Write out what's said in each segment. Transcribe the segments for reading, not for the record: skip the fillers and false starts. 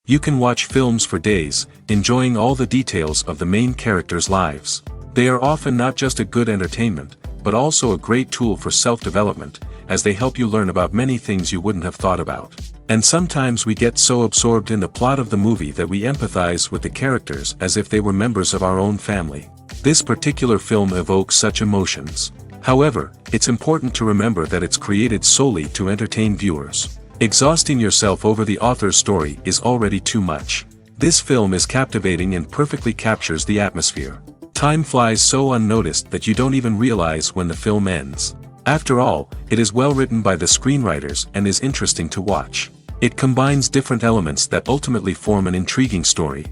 You can watch films for days, enjoying all the details of the main characters' lives. They are often not just a good entertainment, but also a great tool for self-development, as they help you learn about many things you wouldn't have thought about. And sometimes we get so absorbed in the plot of the movie that we empathize with the characters as if they were members of our own family. This particular film evokes such emotions. However, it's important to remember that it's created solely to entertain viewers. Exhausting yourself over the author's story is already too much. This film is captivating and perfectly captures the atmosphere. Time flies so unnoticed that you don't even realize when the film ends. After all, it is well written by the screenwriters and is interesting to watch. It combines different elements that ultimately form an intriguing story.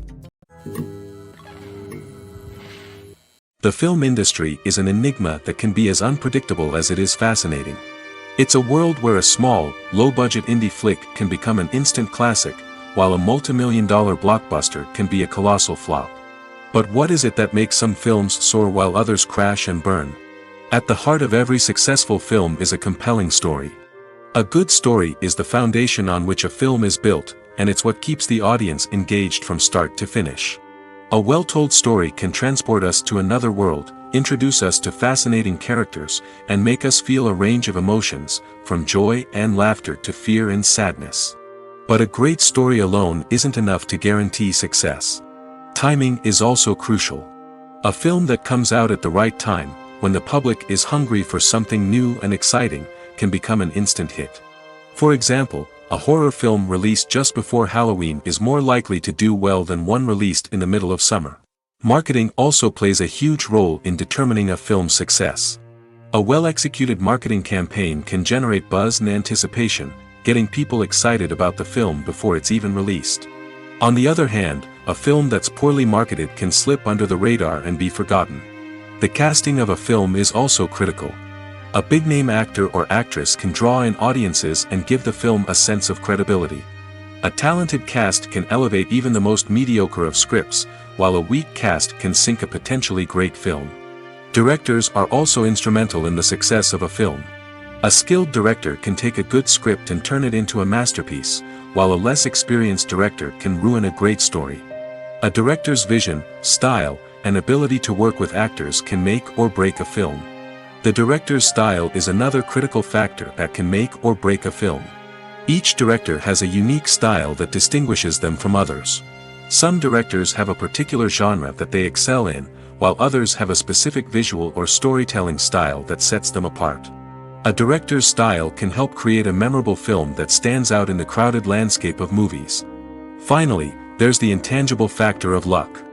The film industry is an enigma that can be as unpredictable as it is fascinating. It's a world where a small, low-budget indie flick can become an instant classic, while a multi-million-dollar blockbuster can be a colossal flop. But what is it that makes some films soar while others crash and burn? At the heart of every successful film is a compelling story. A good story is the foundation on which a film is built, and it's what keeps the audience engaged from start to finish. A well-told story can transport us to another world, introduce us to fascinating characters, and make us feel a range of emotions, from joy and laughter to fear and sadness. But a great story alone isn't enough to guarantee success. Timing is also crucial. A film that comes out at the right time, when the public is hungry for something new and exciting, can become an instant hit. For example, a horror film released just before Halloween is more likely to do well than one released in the middle of summer. Marketing also plays a huge role in determining a film's success. A well-executed marketing campaign can generate buzz and anticipation, getting people excited about the film before it's even released. On the other hand, a film that's poorly marketed can slip under the radar and be forgotten. The casting of a film is also critical. A big-name actor or actress can draw in audiences and give the film a sense of credibility. A talented cast can elevate even the most mediocre of scripts, while a weak cast can sink a potentially great film. Directors are also instrumental in the success of a film. A skilled director can take a good script and turn it into a masterpiece, while a less experienced director can ruin a great story. A director's vision, style, and ability to work with actors can make or break a film. The director's style is another critical factor that can make or break a film. Each director has a unique style that distinguishes them from others. Some directors have a particular genre that they excel in, while others have a specific visual or storytelling style that sets them apart. A director's style can help create a memorable film that stands out in the crowded landscape of movies. Finally, there's the intangible factor of luck.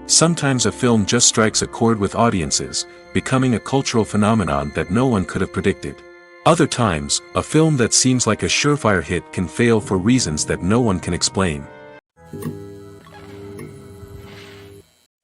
Sometimes a film just strikes a chord with audiences, becoming a cultural phenomenon that no one could have predicted. Other times, a film that seems like a surefire hit can fail for reasons that no one can explain.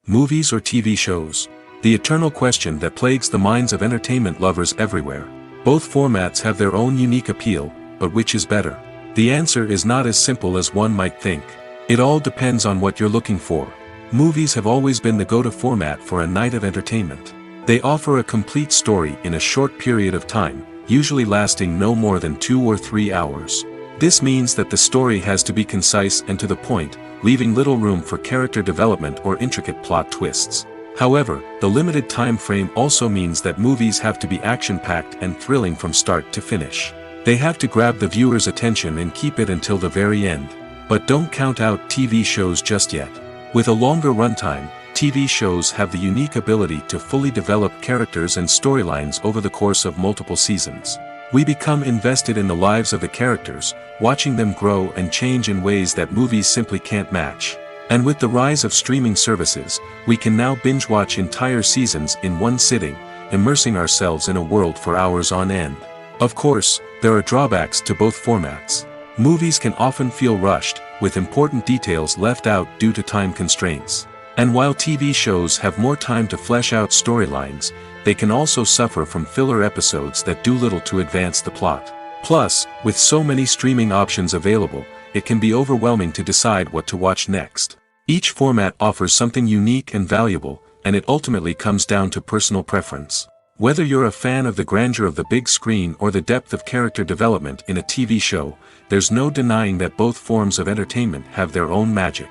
Movies or TV shows? The eternal question that plagues the minds of entertainment lovers everywhere. Both formats have their own unique appeal, but which is better? The answer is not as simple as one might think. It all depends on what you're looking for. Movies have always been the go-to format for a night of entertainment. They offer a complete story in a short period of time, usually lasting no more than 2 or 3 hours. This means that the story has to be concise and to the point, leaving little room for character development or intricate plot twists. However, the limited time frame also means that movies have to be action-packed and thrilling from start to finish. They have to grab the viewer's attention and keep it until the very end. But don't count out TV shows just yet. With a longer runtime, TV shows have the unique ability to fully develop characters and storylines over the course of multiple seasons. We become invested in the lives of the characters, watching them grow and change in ways that movies simply can't match. And with the rise of streaming services, we can now binge-watch entire seasons in one sitting, immersing ourselves in a world for hours on end. Of course, there are drawbacks to both formats. Movies can often feel rushed, with important details left out due to time constraints. And while TV shows have more time to flesh out storylines, they can also suffer from filler episodes that do little to advance the plot. Plus, with so many streaming options available, it can be overwhelming to decide what to watch next. Each format offers something unique and valuable, and it ultimately comes down to personal preference. Whether you're a fan of the grandeur of the big screen or the depth of character development in a TV show, there's no denying that both forms of entertainment have their own magic.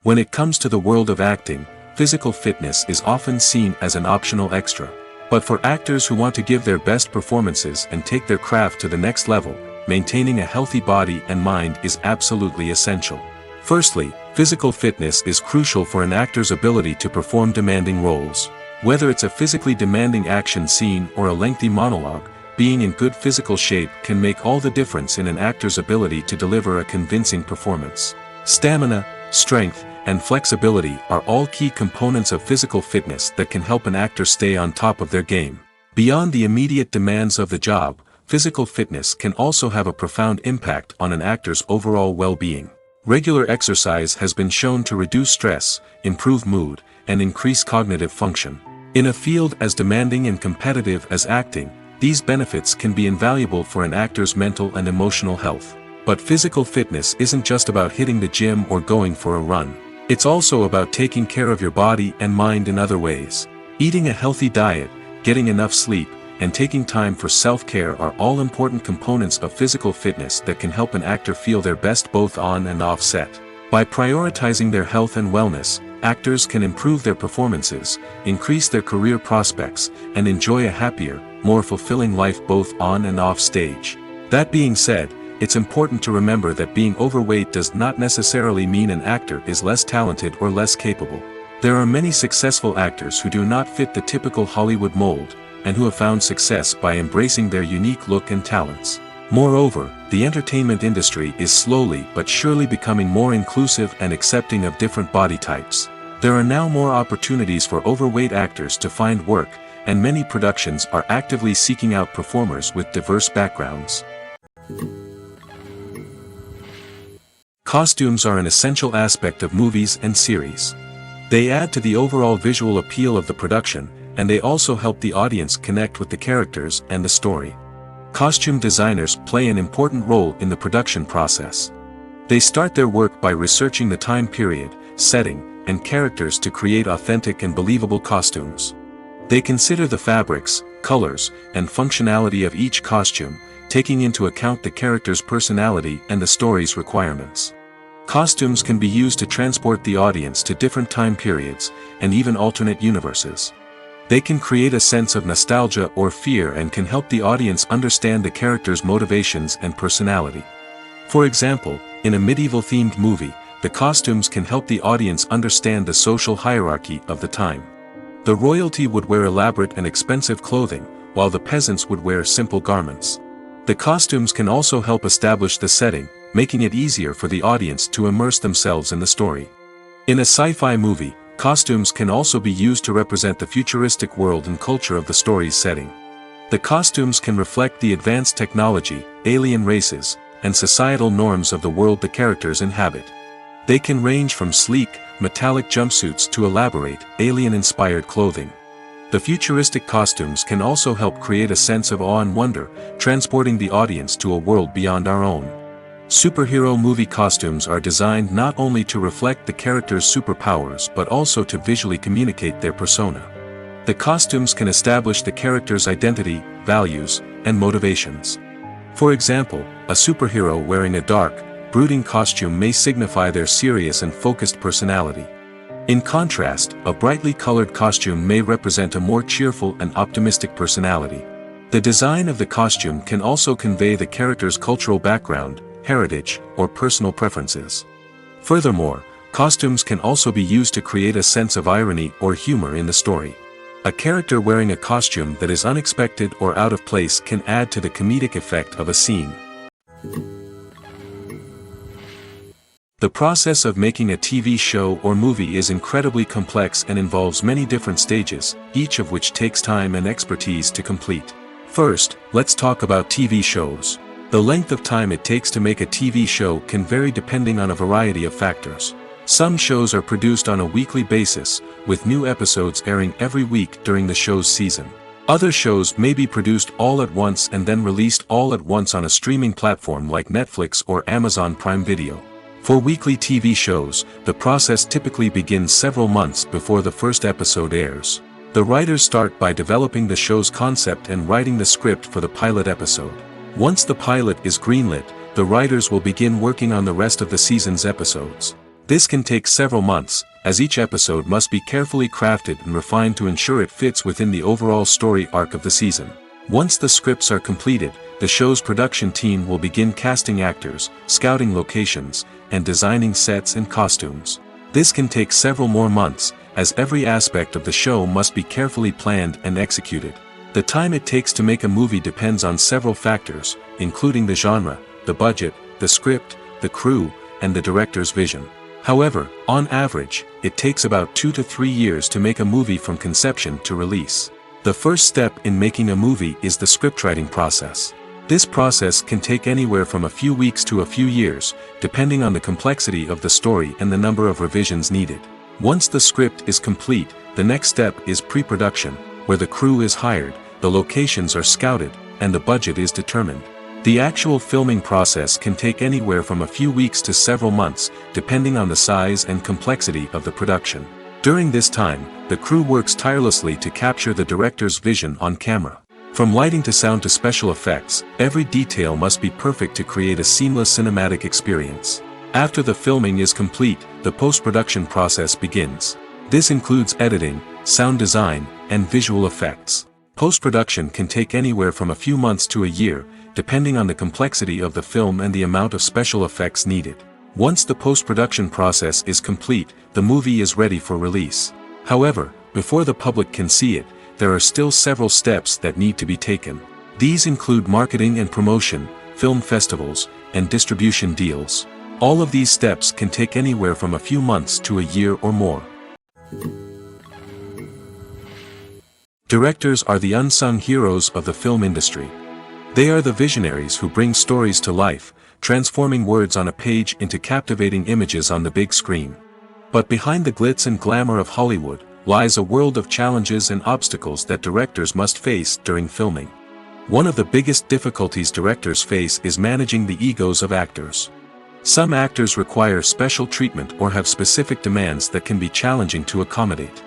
When it comes to the world of acting, physical fitness is often seen as an optional extra. But for actors who want to give their best performances and take their craft to the next level, maintaining a healthy body and mind is absolutely essential. Firstly, physical fitness is crucial for an actor's ability to perform demanding roles. Whether it's a physically demanding action scene or a lengthy monologue, being in good physical shape can make all the difference in an actor's ability to deliver a convincing performance. Stamina, strength, and flexibility are all key components of physical fitness that can help an actor stay on top of their game. Beyond the immediate demands of the job, physical fitness can also have a profound impact on an actor's overall well-being. Regular exercise has been shown to reduce stress, improve mood, and increase cognitive function. In a field as demanding and competitive as acting, these benefits can be invaluable for an actor's mental and emotional health. But physical fitness isn't just about hitting the gym or going for a run. It's also about taking care of your body and mind in other ways. Eating a healthy diet, getting enough sleep, and taking time for self-care are all important components of physical fitness that can help an actor feel their best both on and off set. By prioritizing their health and wellness, actors can improve their performances, increase their career prospects, and enjoy a happier, more fulfilling life both on and off stage. That being said, it's important to remember that being overweight does not necessarily mean an actor is less talented or less capable. There are many successful actors who do not fit the typical Hollywood mold, and who have found success by embracing their unique look and talents. Moreover, the entertainment industry is slowly but surely becoming more inclusive and accepting of different body types. There are now more opportunities for overweight actors to find work, and many productions are actively seeking out performers with diverse backgrounds. Costumes are an essential aspect of movies and series. They add to the overall visual appeal of the production, and they also help the audience connect with the characters and the story. Costume designers play an important role in the production process. They start their work by researching the time period, setting, and characters to create authentic and believable costumes. They consider the fabrics, colors, and functionality of each costume, taking into account the character's personality and the story's requirements. Costumes can be used to transport the audience to different time periods, and even alternate universes. They can create a sense of nostalgia or fear and can help the audience understand the character's motivations and personality. For example, in a medieval-themed movie, the costumes can help the audience understand the social hierarchy of the time. The royalty would wear elaborate and expensive clothing, while the peasants would wear simple garments. The costumes can also help establish the setting, making it easier for the audience to immerse themselves in the story. In a sci-fi movie, costumes can also be used to represent the futuristic world and culture of the story's setting. The costumes can reflect the advanced technology, alien races, and societal norms of the world the characters inhabit. They can range from sleek, metallic jumpsuits to elaborate, alien-inspired clothing. The futuristic costumes can also help create a sense of awe and wonder, transporting the audience to a world beyond our own. Superhero movie costumes are designed not only to reflect the character's superpowers but also to visually communicate their persona. The costumes can establish the character's identity, values, and motivations. For example, a superhero wearing a dark, brooding costume may signify their serious and focused personality. In contrast, a brightly colored costume may represent a more cheerful and optimistic personality. The design of the costume can also convey the character's cultural background, heritage, or personal preferences. Furthermore, costumes can also be used to create a sense of irony or humor in the story. A character wearing a costume that is unexpected or out of place can add to the comedic effect of a scene. The process of making a TV show or movie is incredibly complex and involves many different stages, each of which takes time and expertise to complete. First, let's talk about TV shows. The length of time it takes to make a TV show can vary depending on a variety of factors. Some shows are produced on a weekly basis, with new episodes airing every week during the show's season. Other shows may be produced all at once and then released all at once on a streaming platform like Netflix or Amazon Prime Video. For weekly TV shows, the process typically begins several months before the first episode airs. The writers start by developing the show's concept and writing the script for the pilot episode. Once the pilot is greenlit, the writers will begin working on the rest of the season's episodes. This can take several months, as each episode must be carefully crafted and refined to ensure it fits within the overall story arc of the season. Once the scripts are completed, the show's production team will begin casting actors, scouting locations, and designing sets and costumes. This can take several more months, as every aspect of the show must be carefully planned and executed. The time it takes to make a movie depends on several factors, including the genre, the budget, the script, the crew, and the director's vision. However, on average, it takes about 2 to 3 years to make a movie from conception to release. The first step in making a movie is the scriptwriting process. This process can take anywhere from a few weeks to a few years, depending on the complexity of the story and the number of revisions needed. Once the script is complete, the next step is pre-production, where the crew is hired, the locations are scouted, and the budget is determined. The actual filming process can take anywhere from a few weeks to several months, depending on the size and complexity of the production. During this time, the crew works tirelessly to capture the director's vision on camera. From lighting to sound to special effects, every detail must be perfect to create a seamless cinematic experience. After the filming is complete, the post-production process begins. This includes editing, sound design, and visual effects. Post-production can take anywhere from a few months to a year, depending on the complexity of the film and the amount of special effects needed. Once the post-production process is complete, the movie is ready for release. However, before the public can see it, there are still several steps that need to be taken. These include marketing and promotion, film festivals, and distribution deals. All of these steps can take anywhere from a few months to a year or more. Directors are the unsung heroes of the film industry. They are the visionaries who bring stories to life, transforming words on a page into captivating images on the big screen. But behind the glitz and glamour of Hollywood, lies a world of challenges and obstacles that directors must face during filming. One of the biggest difficulties directors face is managing the egos of actors. Some actors require special treatment or have specific demands that can be challenging to accommodate.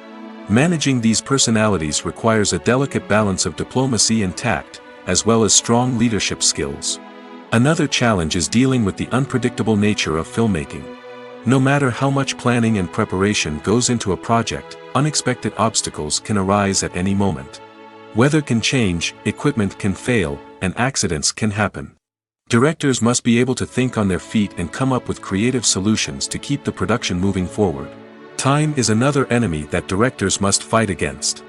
Managing these personalities requires a delicate balance of diplomacy and tact, as well as strong leadership skills. Another challenge is dealing with the unpredictable nature of filmmaking. No matter how much planning and preparation goes into a project, unexpected obstacles can arise at any moment. Weather can change, equipment can fail, and accidents can happen. Directors must be able to think on their feet and come up with creative solutions to keep the production moving forward. Time is another enemy that directors must fight against.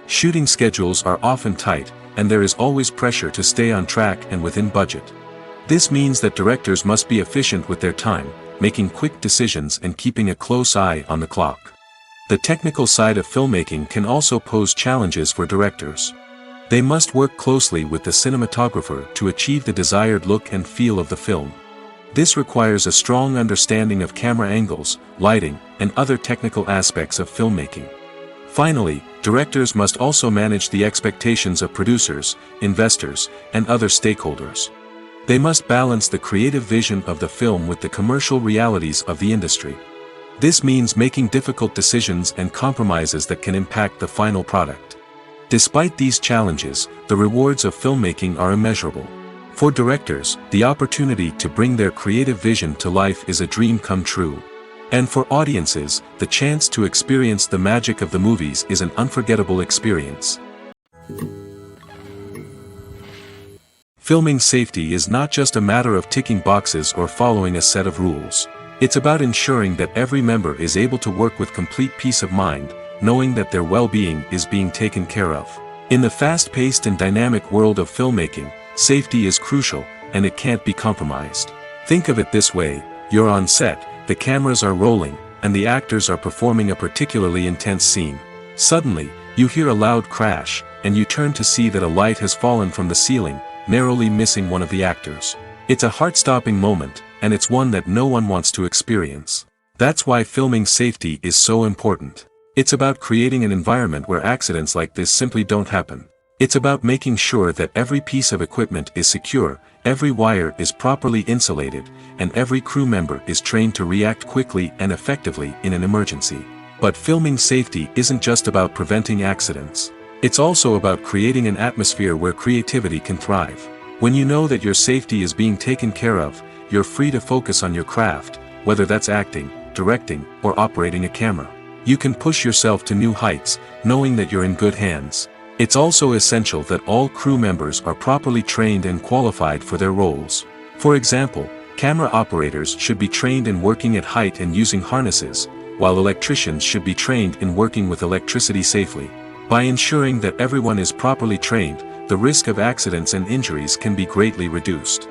Shooting schedules are often tight, and there is always pressure to stay on track and within budget. This means that directors must be efficient with their time, making quick decisions and keeping a close eye on the clock. The technical side of filmmaking can also pose challenges for directors. They must work closely with the cinematographer to achieve the desired look and feel of the film. This requires a strong understanding of camera angles, lighting, and other technical aspects of filmmaking. Finally, directors must also manage the expectations of producers, investors, and other stakeholders. They must balance the creative vision of the film with the commercial realities of the industry. This means making difficult decisions and compromises that can impact the final product. Despite these challenges, the rewards of filmmaking are immeasurable. For directors, the opportunity to bring their creative vision to life is a dream come true. And for audiences, the chance to experience the magic of the movies is an unforgettable experience. Filming safety is not just a matter of ticking boxes or following a set of rules. It's about ensuring that every member is able to work with complete peace of mind, knowing that their well-being is being taken care of. In the fast-paced and dynamic world of filmmaking, safety is crucial, and it can't be compromised. Think of it this way: you're on set, the cameras are rolling, and the actors are performing a particularly intense scene. Suddenly, you hear a loud crash, and you turn to see that a light has fallen from the ceiling, narrowly missing one of the actors. It's a heart-stopping moment, and it's one that no one wants to experience. That's why filming safety is so important. It's about creating an environment where accidents like this simply don't happen. It's about making sure that every piece of equipment is secure, every wire is properly insulated, and every crew member is trained to react quickly and effectively in an emergency. But filming safety isn't just about preventing accidents. It's also about creating an atmosphere where creativity can thrive. When you know that your safety is being taken care of, you're free to focus on your craft, whether that's acting, directing, or operating a camera. You can push yourself to new heights, knowing that you're in good hands. It's also essential that all crew members are properly trained and qualified for their roles. For example, camera operators should be trained in working at height and using harnesses, while electricians should be trained in working with electricity safely. By ensuring that everyone is properly trained, the risk of accidents and injuries can be greatly reduced.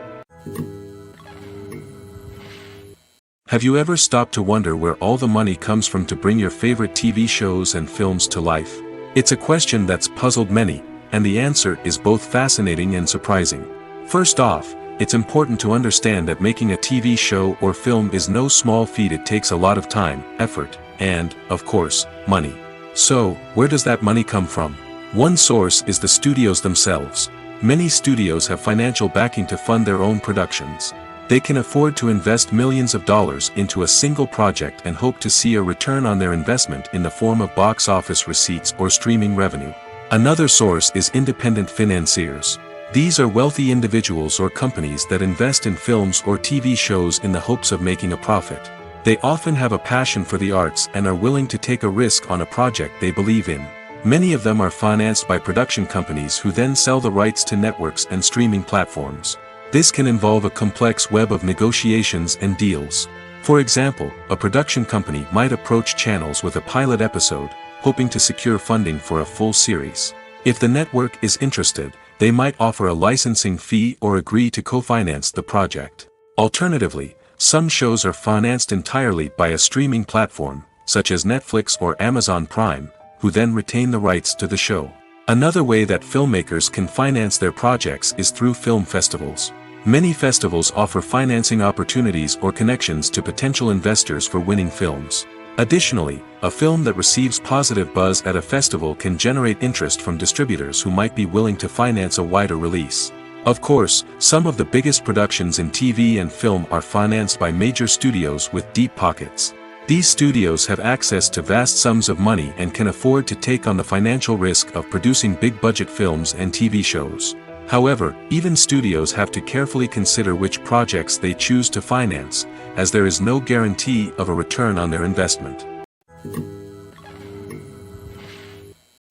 Have you ever stopped to wonder where all the money comes from to bring your favorite TV shows and films to life? It's a question that's puzzled many, and the answer is both fascinating and surprising. First off, it's important to understand that making a TV show or film is no small feat. It takes a lot of time, effort, and, of course, money. So, where does that money come from? One source is the studios themselves. Many studios have financial backing to fund their own productions. They can afford to invest millions of dollars into a single project and hope to see a return on their investment in the form of box office receipts or streaming revenue. Another source is independent financiers. These are wealthy individuals or companies that invest in films or TV shows in the hopes of making a profit. They often have a passion for the arts and are willing to take a risk on a project they believe in. Many of them are financed by production companies who then sell the rights to networks and streaming platforms. This can involve a complex web of negotiations and deals. For example, a production company might approach channels with a pilot episode, hoping to secure funding for a full series. If the network is interested, they might offer a licensing fee or agree to co-finance the project. Alternatively, some shows are financed entirely by a streaming platform, such as Netflix or Amazon Prime, who then retain the rights to the show. Another way that filmmakers can finance their projects is through film festivals. Many festivals offer financing opportunities or connections to potential investors for winning films. Additionally, a film that receives positive buzz at a festival can generate interest from distributors who might be willing to finance a wider release. Of course, some of the biggest productions in TV and film are financed by major studios with deep pockets. These studios have access to vast sums of money and can afford to take on the financial risk of producing big-budget films and TV shows. However, even studios have to carefully consider which projects they choose to finance, as there is no guarantee of a return on their investment.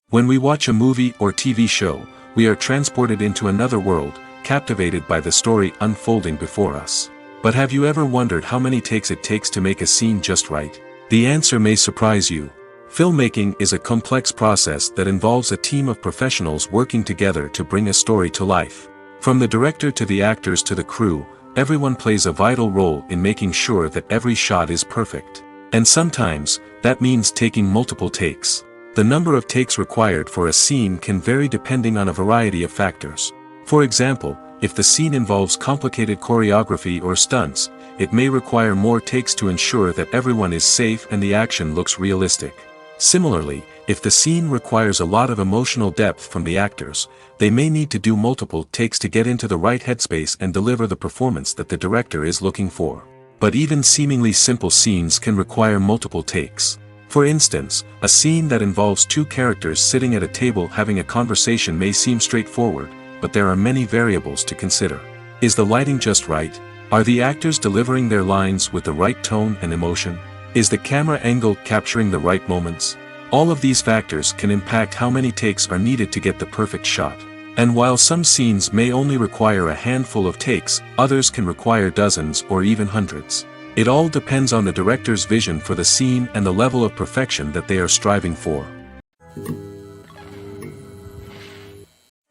When we watch a movie or TV show, we are transported into another world, captivated by the story unfolding before us. But have you ever wondered how many takes it takes to make a scene just right? The answer may surprise you. Filmmaking is a complex process that involves a team of professionals working together to bring a story to life. From the director to the actors to the crew, everyone plays a vital role in making sure that every shot is perfect. And sometimes, that means taking multiple takes. The number of takes required for a scene can vary depending on a variety of factors. For example, if the scene involves complicated choreography or stunts, it may require more takes to ensure that everyone is safe and the action looks realistic. Similarly, if the scene requires a lot of emotional depth from the actors, they may need to do multiple takes to get into the right headspace and deliver the performance that the director is looking for. But even seemingly simple scenes can require multiple takes. For instance, a scene that involves two characters sitting at a table having a conversation may seem straightforward, but there are many variables to consider. Is the lighting just right? Are the actors delivering their lines with the right tone and emotion? Is the camera angle capturing the right moments? All of these factors can impact how many takes are needed to get the perfect shot. And while some scenes may only require a handful of takes, others can require dozens or even hundreds. It all depends on the director's vision for the scene and the level of perfection that they are striving for.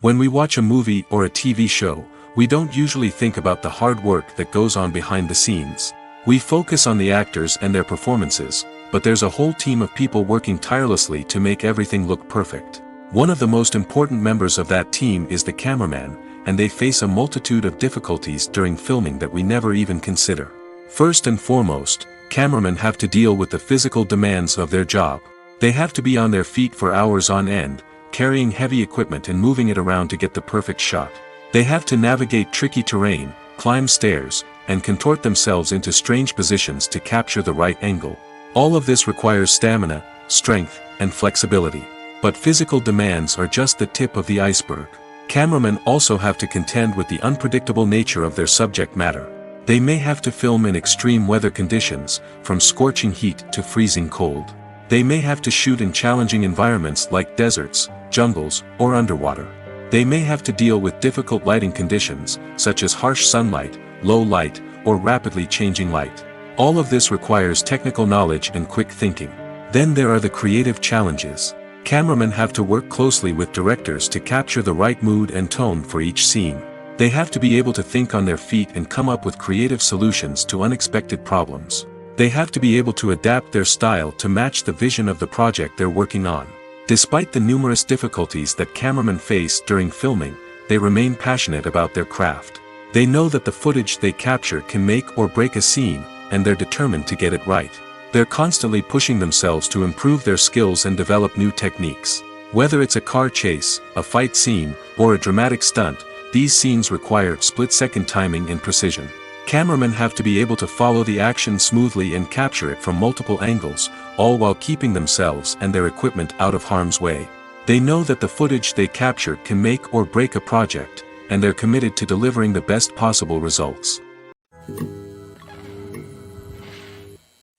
When we watch a movie or a TV show, we don't usually think about the hard work that goes on behind the scenes. We focus on the actors and their performances, but there's a whole team of people working tirelessly to make everything look perfect. One of the most important members of that team is the cameraman, and they face a multitude of difficulties during filming that we never even consider. First and foremost, cameramen have to deal with the physical demands of their job. They have to be on their feet for hours on end, carrying heavy equipment and moving it around to get the perfect shot. They have to navigate tricky terrain, climb stairs, and contort themselves into strange positions to capture the right angle. All of this requires stamina, strength, and flexibility. But physical demands are just the tip of the iceberg. Cameramen also have to contend with the unpredictable nature of their subject matter. They may have to film in extreme weather conditions, from scorching heat to freezing cold. They may have to shoot in challenging environments like deserts, jungles, or underwater. They may have to deal with difficult lighting conditions, such as harsh sunlight, low light, or rapidly changing light. All of this requires technical knowledge and quick thinking. Then there are the creative challenges. Cameramen have to work closely with directors to capture the right mood and tone for each scene. They have to be able to think on their feet and come up with creative solutions to unexpected problems. They have to be able to adapt their style to match the vision of the project they're working on. Despite the numerous difficulties that cameramen face during filming, they remain passionate about their craft. They know that the footage they capture can make or break a scene, and they're determined to get it right. They're constantly pushing themselves to improve their skills and develop new techniques. Whether it's a car chase, a fight scene, or a dramatic stunt, these scenes require split-second timing and precision. Cameramen have to be able to follow the action smoothly and capture it from multiple angles, all while keeping themselves and their equipment out of harm's way. They know that the footage they capture can make or break a project, and they're committed to delivering the best possible results.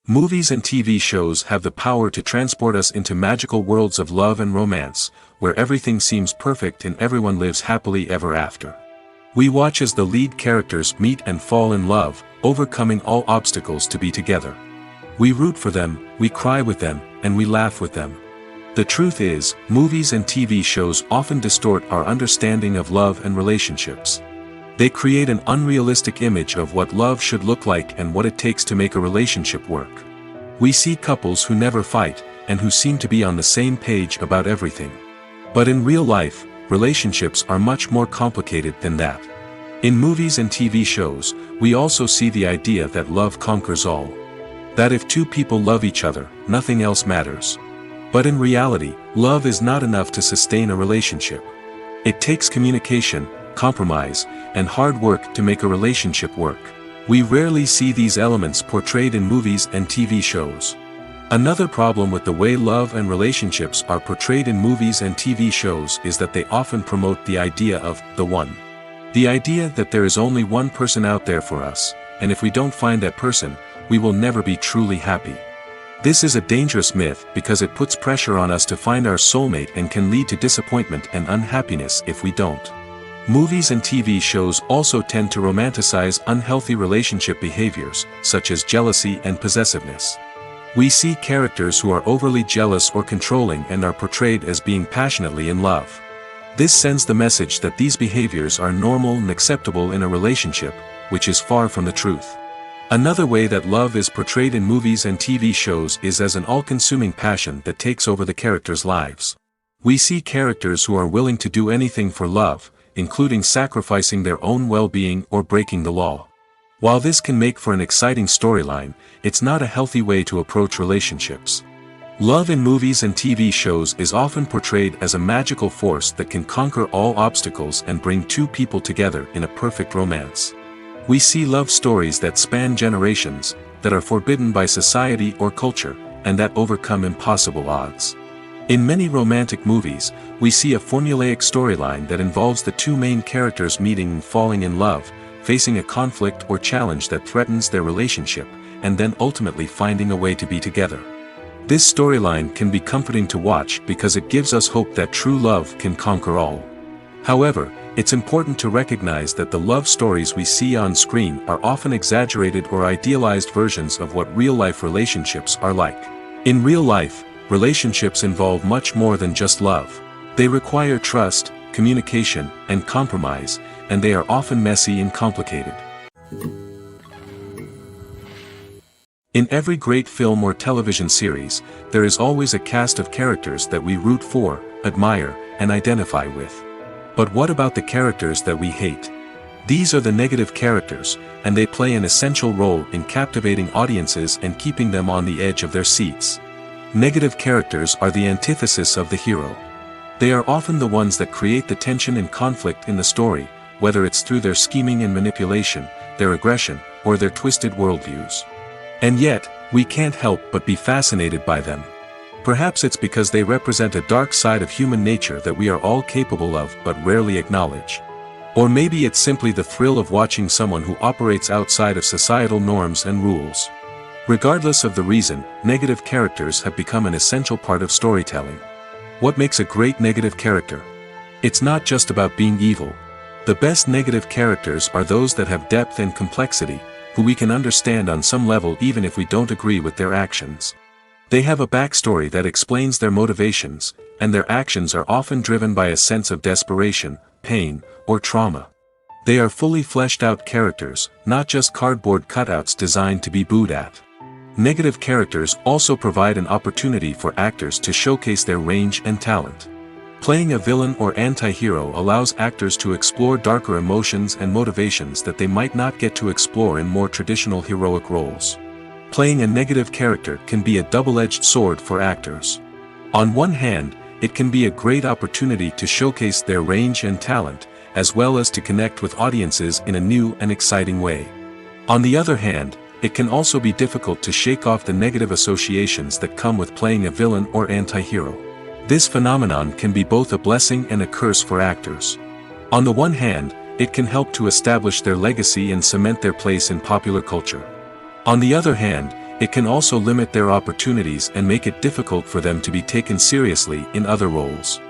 Movies and TV shows have the power to transport us into magical worlds of love and romance, where everything seems perfect and everyone lives happily ever after. We watch as the lead characters meet and fall in love, overcoming all obstacles to be together. We root for them, we cry with them, and we laugh with them. The truth is, movies and TV shows often distort our understanding of love and relationships. They create an unrealistic image of what love should look like and what it takes to make a relationship work. We see couples who never fight, and who seem to be on the same page about everything. But in real life, relationships are much more complicated than that. In movies and TV shows, we also see the idea that love conquers all. That if two people love each other, nothing else matters. But in reality, love is not enough to sustain a relationship. It takes communication, compromise, and hard work to make a relationship work. We rarely see these elements portrayed in movies and TV shows. Another problem with the way love and relationships are portrayed in movies and TV shows is that they often promote the idea of the one. The idea that there is only one person out there for us, and if we don't find that person, we will never be truly happy. This is a dangerous myth because it puts pressure on us to find our soulmate and can lead to disappointment and unhappiness if we don't. Movies and TV shows also tend to romanticize unhealthy relationship behaviors, such as jealousy and possessiveness. We see characters who are overly jealous or controlling and are portrayed as being passionately in love. This sends the message that these behaviors are normal and acceptable in a relationship, which is far from the truth. Another way that love is portrayed in movies and TV shows is as an all-consuming passion that takes over the characters' lives. We see characters who are willing to do anything for love, including sacrificing their own well-being or breaking the law. While this can make for an exciting storyline, it's not a healthy way to approach relationships. Love in movies and TV shows is often portrayed as a magical force that can conquer all obstacles and bring two people together in a perfect romance. We see love stories that span generations, that are forbidden by society or culture, and that overcome impossible odds. In many romantic movies, we see a formulaic storyline that involves the two main characters meeting and falling in love, facing a conflict or challenge that threatens their relationship, and then ultimately finding a way to be together. This storyline can be comforting to watch because it gives us hope that true love can conquer all. However, it's important to recognize that the love stories we see on screen are often exaggerated or idealized versions of what real-life relationships are like. In real life, relationships involve much more than just love. They require trust, communication, and compromise, and they are often messy and complicated. In every great film or television series, there is always a cast of characters that we root for, admire, and identify with. But what about the characters that we hate? These are the negative characters, and they play an essential role in captivating audiences and keeping them on the edge of their seats. Negative characters are the antithesis of the hero. They are often the ones that create the tension and conflict in the story, whether it's through their scheming and manipulation, their aggression, or their twisted worldviews. And yet, we can't help but be fascinated by them. Perhaps it's because they represent a dark side of human nature that we are all capable of but rarely acknowledge. Or maybe it's simply the thrill of watching someone who operates outside of societal norms and rules. Regardless of the reason, negative characters have become an essential part of storytelling. What makes a great negative character? It's not just about being evil. The best negative characters are those that have depth and complexity, who we can understand on some level even if we don't agree with their actions. They have a backstory that explains their motivations, and their actions are often driven by a sense of desperation, pain, or trauma. They are fully fleshed out characters, not just cardboard cutouts designed to be booed at. Negative characters also provide an opportunity for actors to showcase their range and talent. Playing a villain or anti-hero allows actors to explore darker emotions and motivations that they might not get to explore in more traditional heroic roles. Playing a negative character can be a double-edged sword for actors. On one hand, it can be a great opportunity to showcase their range and talent, as well as to connect with audiences in a new and exciting way. On the other hand, it can also be difficult to shake off the negative associations that come with playing a villain or anti-hero. This phenomenon can be both a blessing and a curse for actors. On the one hand, it can help to establish their legacy and cement their place in popular culture. On the other hand, it can also limit their opportunities and make it difficult for them to be taken seriously in other roles.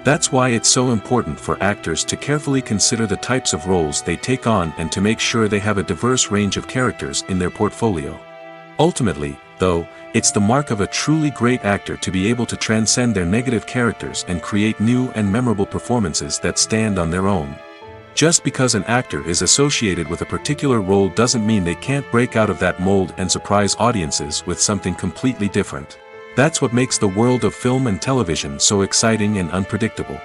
That's why it's so important for actors to carefully consider the types of roles they take on and to make sure they have a diverse range of characters in their portfolio. Ultimately, though, it's the mark of a truly great actor to be able to transcend their negative characters and create new and memorable performances that stand on their own. Just because an actor is associated with a particular role doesn't mean they can't break out of that mold and surprise audiences with something completely different. That's what makes the world of film and television so exciting and unpredictable.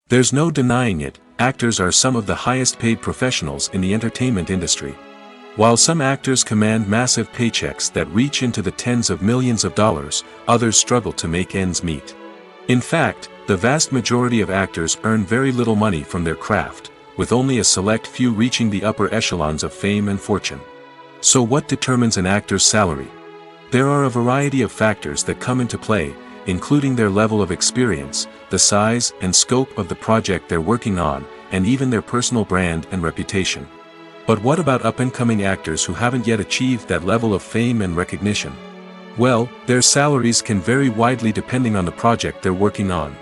There's no denying it, actors are some of the highest paid professionals in the entertainment industry. While some actors command massive paychecks that reach into the tens of millions of dollars, others struggle to make ends meet. In fact, the vast majority of actors earn very little money from their craft, with only a select few reaching the upper echelons of fame and fortune. So what determines an actor's salary? There are a variety of factors that come into play, including their level of experience, the size and scope of the project they're working on, and even their personal brand and reputation. But what about up-and-coming actors who haven't yet achieved that level of fame and recognition? Well, their salaries can vary widely depending on the project they're working on.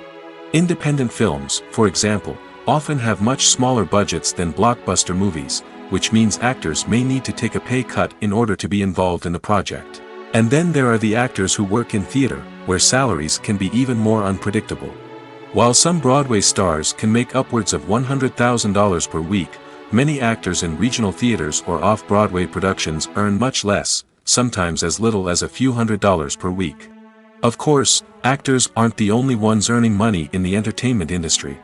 Independent films, for example, often have much smaller budgets than blockbuster movies, which means actors may need to take a pay cut in order to be involved in the project. And then there are the actors who work in theater, where salaries can be even more unpredictable. While some Broadway stars can make upwards of $100,000 per week, many actors in regional theaters or off-Broadway productions earn much less, sometimes as little as a few $100s per week. Of course, actors aren't the only ones earning money in the entertainment industry.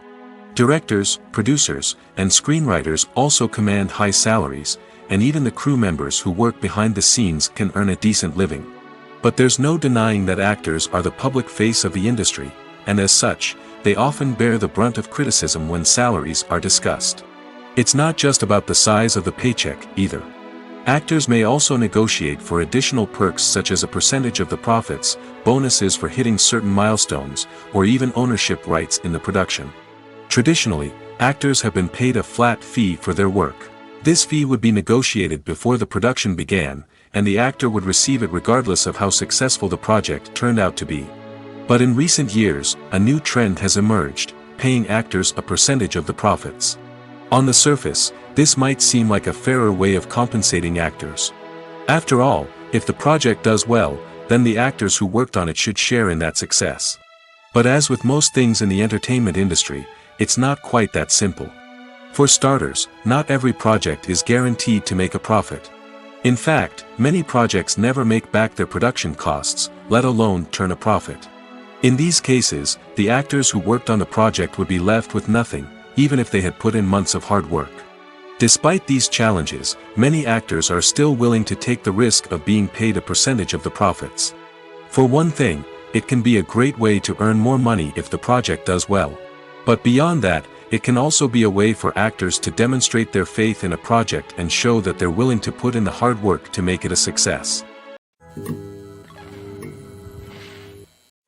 Directors, producers, and screenwriters also command high salaries, and even the crew members who work behind the scenes can earn a decent living. But there's no denying that actors are the public face of the industry, and as such, they often bear the brunt of criticism when salaries are discussed. It's not just about the size of the paycheck, either. Actors may also negotiate for additional perks such as a percentage of the profits, bonuses for hitting certain milestones, or even ownership rights in the production. Traditionally, actors have been paid a flat fee for their work. This fee would be negotiated before the production began, and the actor would receive it regardless of how successful the project turned out to be. But in recent years, a new trend has emerged, paying actors a percentage of the profits. On the surface, this might seem like a fairer way of compensating actors. After all, if the project does well, then the actors who worked on it should share in that success. But as with most things in the entertainment industry, it's not quite that simple. For starters, not every project is guaranteed to make a profit. In fact, many projects never make back their production costs, let alone turn a profit. In these cases, the actors who worked on the project would be left with nothing, even if they had put in months of hard work. Despite these challenges, many actors are still willing to take the risk of being paid a percentage of the profits. For one thing, it can be a great way to earn more money if the project does well. But beyond that, it can also be a way for actors to demonstrate their faith in a project and show that they're willing to put in the hard work to make it a success.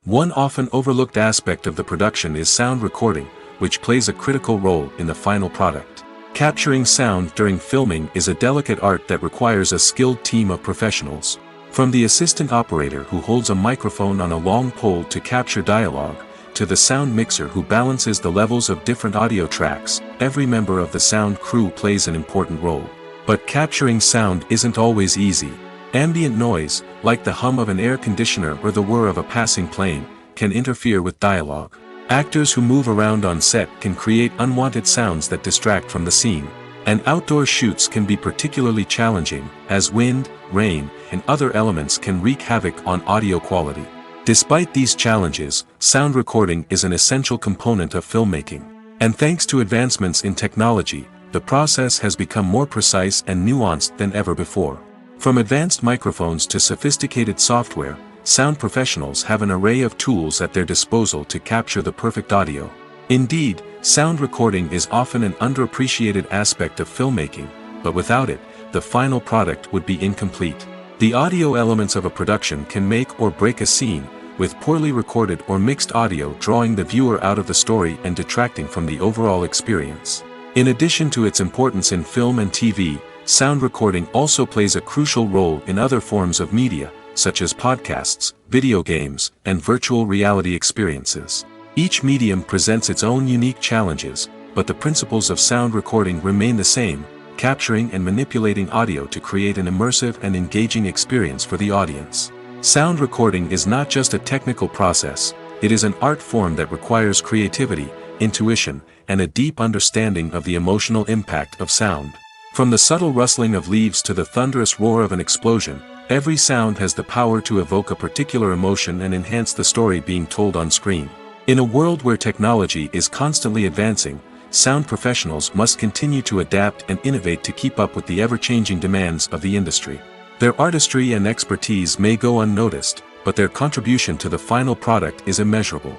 One often overlooked aspect of the production is sound recording, which plays a critical role in the final product. Capturing sound during filming is a delicate art that requires a skilled team of professionals. From the assistant operator who holds a microphone on a long pole to capture dialogue, to the sound mixer who balances the levels of different audio tracks, every member of the sound crew plays an important role. But capturing sound isn't always easy. Ambient noise, like the hum of an air conditioner or the whir of a passing plane, can interfere with dialogue. Actors who move around on set can create unwanted sounds that distract from the scene. And outdoor shoots can be particularly challenging, as wind, rain, and other elements can wreak havoc on audio quality. Despite these challenges, sound recording is an essential component of filmmaking. And thanks to advancements in technology, the process has become more precise and nuanced than ever before. From advanced microphones to sophisticated software, sound professionals have an array of tools at their disposal to capture the perfect audio. Indeed, sound recording is often an underappreciated aspect of filmmaking, but without it, the final product would be incomplete. The audio elements of a production can make or break a scene, with poorly recorded or mixed audio drawing the viewer out of the story and detracting from the overall experience. In addition to its importance in film and TV, sound recording also plays a crucial role in other forms of media, such as podcasts, video games, and virtual reality experiences. Each medium presents its own unique challenges, but the principles of sound recording remain the same: capturing and manipulating audio to create an immersive and engaging experience for the audience. Sound recording is not just a technical process, it is an art form that requires creativity, intuition, and a deep understanding of the emotional impact of sound. From the subtle rustling of leaves to the thunderous roar of an explosion, every sound has the power to evoke a particular emotion and enhance the story being told on screen. In a world where technology is constantly advancing, sound professionals must continue to adapt and innovate to keep up with the ever-changing demands of the industry. Their artistry and expertise may go unnoticed, but their contribution to the final product is immeasurable.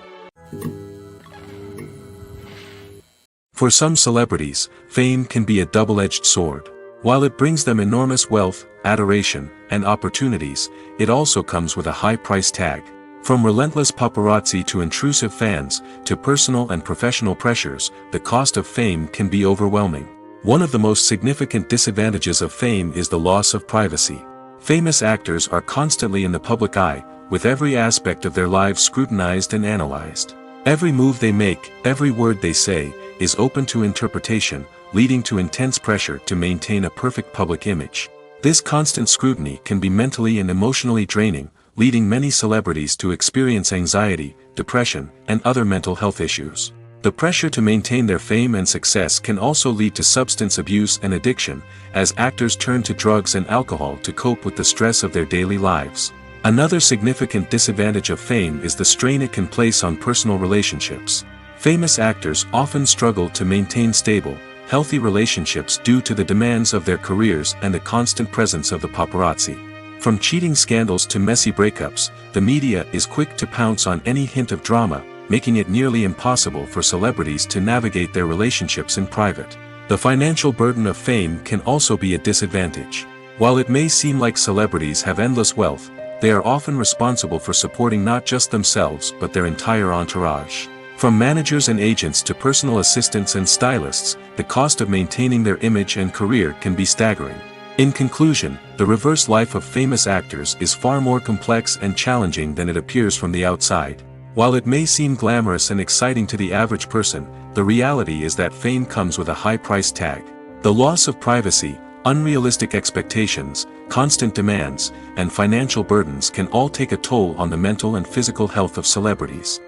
For some celebrities, fame can be a double-edged sword. While it brings them enormous wealth, adoration, and opportunities, it also comes with a high price tag. From relentless paparazzi to intrusive fans, to personal and professional pressures, the cost of fame can be overwhelming. One of the most significant disadvantages of fame is the loss of privacy. Famous actors are constantly in the public eye, with every aspect of their lives scrutinized and analyzed. Every move they make, every word they say, is open to interpretation, leading to intense pressure to maintain a perfect public image. This constant scrutiny can be mentally and emotionally draining, leading many celebrities to experience anxiety, depression, and other mental health issues. The pressure to maintain their fame and success can also lead to substance abuse and addiction, as actors turn to drugs and alcohol to cope with the stress of their daily lives. Another significant disadvantage of fame is the strain it can place on personal relationships. Famous actors often struggle to maintain stable, healthy relationships due to the demands of their careers and the constant presence of the paparazzi. From cheating scandals to messy breakups, the media is quick to pounce on any hint of drama, making it nearly impossible for celebrities to navigate their relationships in private. The financial burden of fame can also be a disadvantage. While it may seem like celebrities have endless wealth, they are often responsible for supporting not just themselves but their entire entourage. From managers and agents to personal assistants and stylists, the cost of maintaining their image and career can be staggering. In conclusion, the reverse life of famous actors is far more complex and challenging than it appears from the outside. While it may seem glamorous and exciting to the average person, the reality is that fame comes with a high price tag. The loss of privacy, unrealistic expectations, constant demands, and financial burdens can all take a toll on the mental and physical health of celebrities.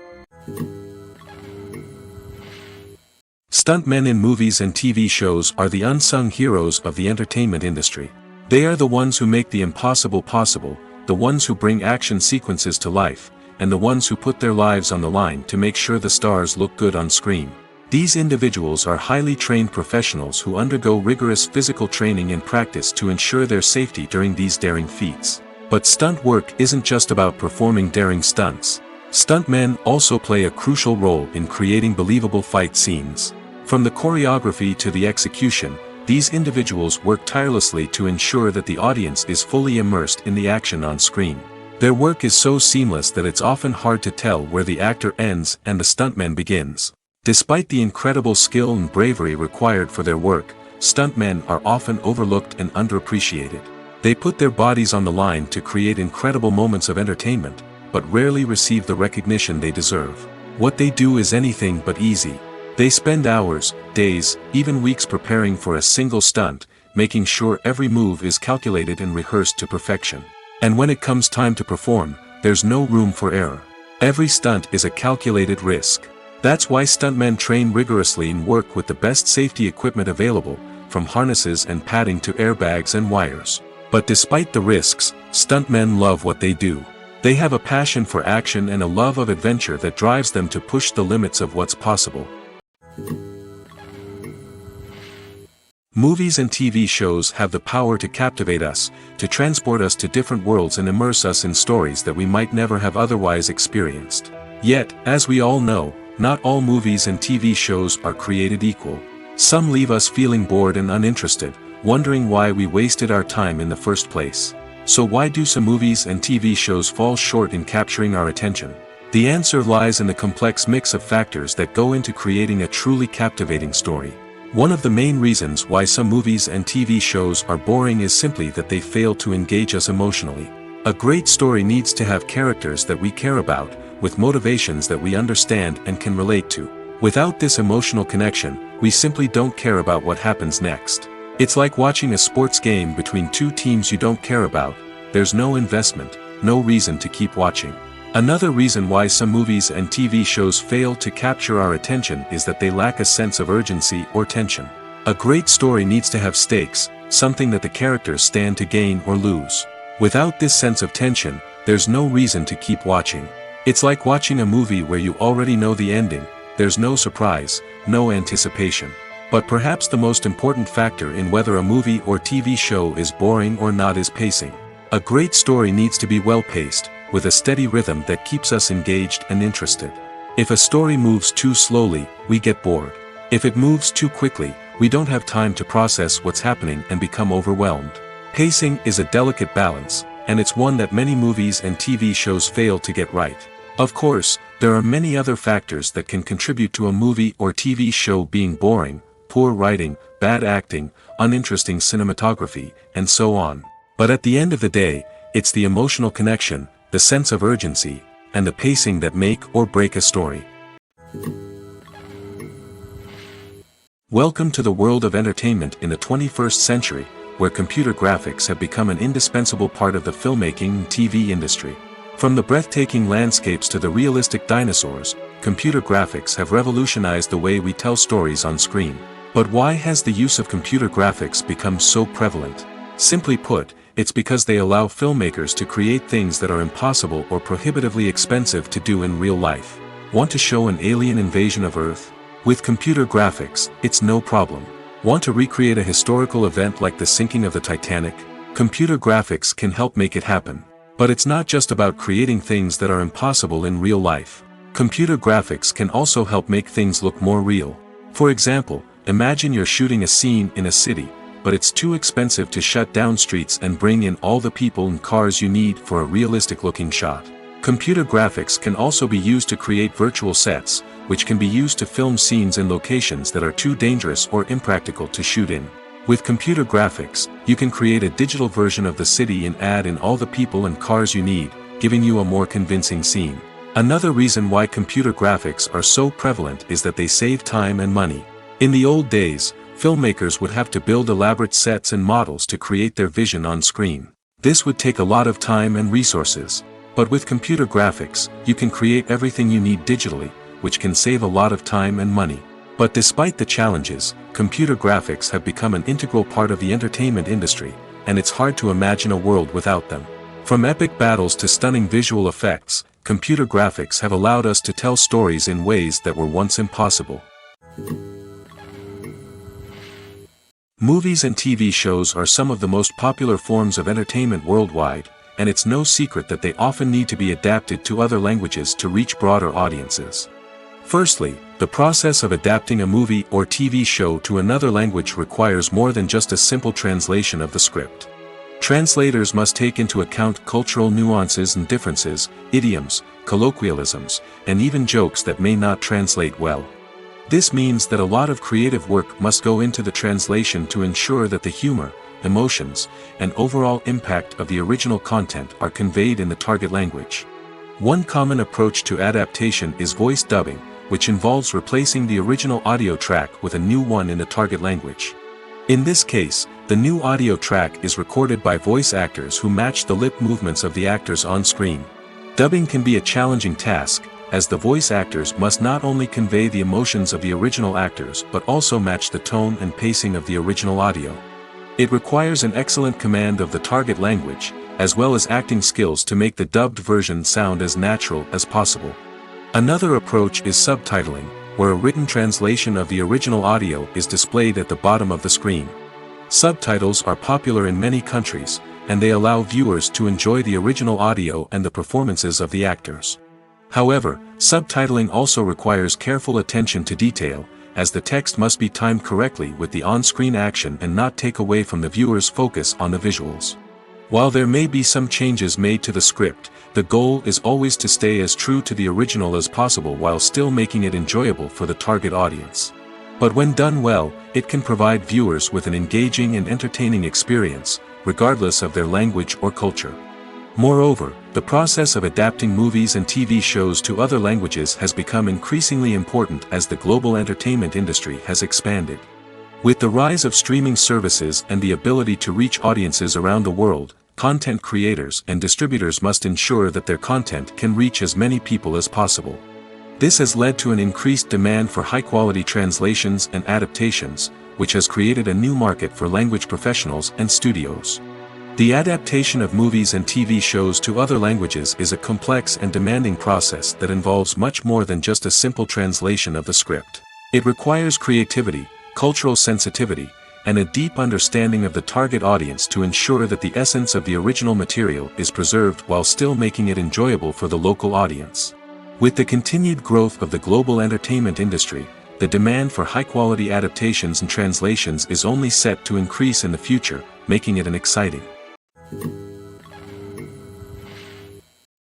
Stuntmen in movies and TV shows are the unsung heroes of the entertainment industry. They are the ones who make the impossible possible, the ones who bring action sequences to life, and the ones who put their lives on the line to make sure the stars look good on screen. These individuals are highly trained professionals who undergo rigorous physical training and practice to ensure their safety during these daring feats. But stunt work isn't just about performing daring stunts. Stuntmen also play a crucial role in creating believable fight scenes. From the choreography to the execution, these individuals work tirelessly to ensure that the audience is fully immersed in the action on screen. Their work is so seamless that it's often hard to tell where the actor ends and the stuntman begins. Despite the incredible skill and bravery required for their work, stuntmen are often overlooked and underappreciated. They put their bodies on the line to create incredible moments of entertainment, but rarely receive the recognition they deserve. What they do is anything but easy. They spend hours, days, even weeks preparing for a single stunt, making sure every move is calculated and rehearsed to perfection. And when it comes time to perform, there's no room for error. Every stunt is a calculated risk. That's why stuntmen train rigorously and work with the best safety equipment available, from harnesses and padding to airbags and wires. But despite the risks, stuntmen love what they do. They have a passion for action and a love of adventure that drives them to push the limits of what's possible. Movies and TV shows have the power to captivate us, to transport us to different worlds and immerse us in stories that we might never have otherwise experienced. Yet, as we all know, not all movies and TV shows are created equal. Some leave us feeling bored and uninterested, wondering why we wasted our time in the first place. So why do some movies and TV shows fall short in capturing our attention? The answer lies in the complex mix of factors that go into creating a truly captivating story. One of the main reasons why some movies and TV shows are boring is simply that they fail to engage us emotionally. A great story needs to have characters that we care about, with motivations that we understand and can relate to. Without this emotional connection, we simply don't care about what happens next. It's like watching a sports game between two teams you don't care about. There's no investment, no reason to keep watching. Another reason why some movies and TV shows fail to capture our attention is that they lack a sense of urgency or tension. A great story needs to have stakes, something that the characters stand to gain or lose. Without this sense of tension, there's no reason to keep watching. It's like watching a movie where you already know the ending. There's no surprise, no anticipation. But perhaps the most important factor in whether a movie or TV show is boring or not is pacing. A great story needs to be well-paced, with a steady rhythm that keeps us engaged and interested. If a story moves too slowly, we get bored. If it moves too quickly, we don't have time to process what's happening and become overwhelmed. Pacing is a delicate balance, and it's one that many movies and TV shows fail to get right. Of course, there are many other factors that can contribute to a movie or TV show being boring: poor writing, bad acting, uninteresting cinematography, and so on. But at the end of the day, it's the emotional connection, the sense of urgency, and the pacing that make or break a story. Welcome to the world of entertainment in the 21st century, where computer graphics have become an indispensable part of the filmmaking and TV industry. From the breathtaking landscapes to the realistic dinosaurs, computer graphics have revolutionized the way we tell stories on screen. But why has the use of computer graphics become so prevalent? Simply put, it's because they allow filmmakers to create things that are impossible or prohibitively expensive to do in real life. Want to show an alien invasion of Earth? With computer graphics, it's no problem. Want to recreate a historical event like the sinking of the Titanic? Computer graphics can help make it happen. But it's not just about creating things that are impossible in real life. Computer graphics can also help make things look more real. For example, imagine you're shooting a scene in a city, but it's too expensive to shut down streets and bring in all the people and cars you need for a realistic-looking shot. Computer graphics can also be used to create virtual sets, which can be used to film scenes in locations that are too dangerous or impractical to shoot in. With computer graphics, you can create a digital version of the city and add in all the people and cars you need, giving you a more convincing scene. Another reason why computer graphics are so prevalent is that they save time and money. In the old days, filmmakers would have to build elaborate sets and models to create their vision on screen. This would take a lot of time and resources. But with computer graphics, you can create everything you need digitally, which can save a lot of time and money. But despite the challenges, computer graphics have become an integral part of the entertainment industry, and it's hard to imagine a world without them. From epic battles to stunning visual effects, computer graphics have allowed us to tell stories in ways that were once impossible. Movies and TV shows are some of the most popular forms of entertainment worldwide, and it's no secret that they often need to be adapted to other languages to reach broader audiences. Firstly, the process of adapting a movie or TV show to another language requires more than just a simple translation of the script. Translators must take into account cultural nuances and differences, idioms, colloquialisms, and even jokes that may not translate well. This means that a lot of creative work must go into the translation to ensure that the humor, emotions, and overall impact of the original content are conveyed in the target language. One common approach to adaptation is voice dubbing, which involves replacing the original audio track with a new one in the target language. In this case, the new audio track is recorded by voice actors who match the lip movements of the actors on screen. Dubbing can be a challenging task, as the voice actors must not only convey the emotions of the original actors but also match the tone and pacing of the original audio. It requires an excellent command of the target language, as well as acting skills to make the dubbed version sound as natural as possible. Another approach is subtitling, where a written translation of the original audio is displayed at the bottom of the screen. Subtitles are popular in many countries, and they allow viewers to enjoy the original audio and the performances of the actors. However, subtitling also requires careful attention to detail, as the text must be timed correctly with the on-screen action and not take away from the viewer's focus on the visuals. While there may be some changes made to the script, the goal is always to stay as true to the original as possible while still making it enjoyable for the target audience. But when done well, it can provide viewers with an engaging and entertaining experience, regardless of their language or culture. Moreover, the process of adapting movies and TV shows to other languages has become increasingly important as the global entertainment industry has expanded. With the rise of streaming services and the ability to reach audiences around the world, content creators and distributors must ensure that their content can reach as many people as possible. This has led to an increased demand for high-quality translations and adaptations, which has created a new market for language professionals and studios. The adaptation of movies and TV shows to other languages is a complex and demanding process that involves much more than just a simple translation of the script. It requires creativity, cultural sensitivity, and a deep understanding of the target audience to ensure that the essence of the original material is preserved while still making it enjoyable for the local audience. With the continued growth of the global entertainment industry, the demand for high-quality adaptations and translations is only set to increase in the future, making it an exciting.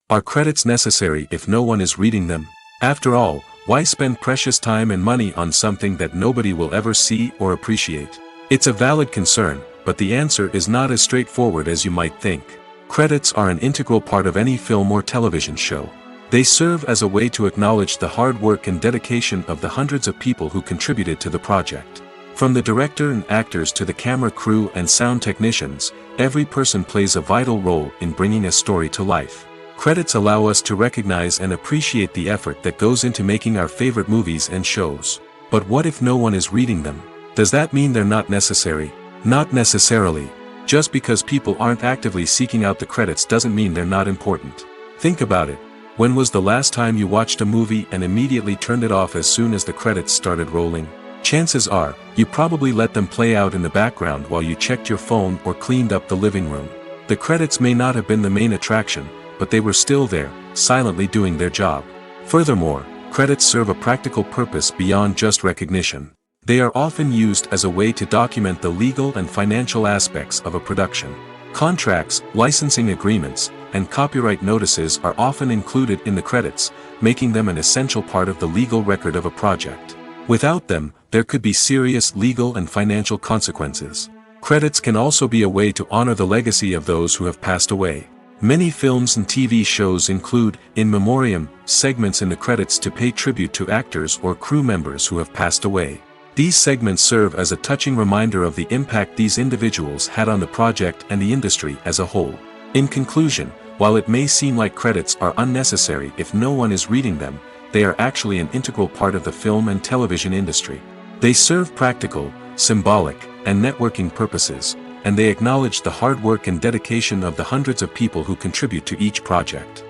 Are credits necessary if no one is reading them? After all, why spend precious time and money on something that nobody will ever see or appreciate? It's a valid concern, but the answer is not as straightforward as you might think. Credits are an integral part of any film or television show. They serve as a way to acknowledge the hard work and dedication of the hundreds of people who contributed to the project. From the director and actors to the camera crew and sound technicians, every person plays a vital role in bringing a story to life. Credits allow us to recognize and appreciate the effort that goes into making our favorite movies and shows. But what if no one is reading them? Does that mean they're not necessary? Not necessarily. Just because people aren't actively seeking out the credits doesn't mean they're not important. Think about it. When was the last time you watched a movie and immediately turned it off as soon as the credits started rolling? Chances are, you probably let them play out in the background while you checked your phone or cleaned up the living room. The credits may not have been the main attraction, but they were still there, silently doing their job. Furthermore, credits serve a practical purpose beyond just recognition. They are often used as a way to document the legal and financial aspects of a production. Contracts, licensing agreements, and copyright notices are often included in the credits, making them an essential part of the legal record of a project. Without them, there could be serious legal and financial consequences. Credits can also be a way to honor the legacy of those who have passed away. Many films and TV shows include, in memoriam, segments in the credits to pay tribute to actors or crew members who have passed away. These segments serve as a touching reminder of the impact these individuals had on the project and the industry as a whole. In conclusion, while it may seem like credits are unnecessary if no one is reading them, they are actually an integral part of the film and television industry. They serve practical, symbolic, and networking purposes, and they acknowledge the hard work and dedication of the hundreds of people who contribute to each project.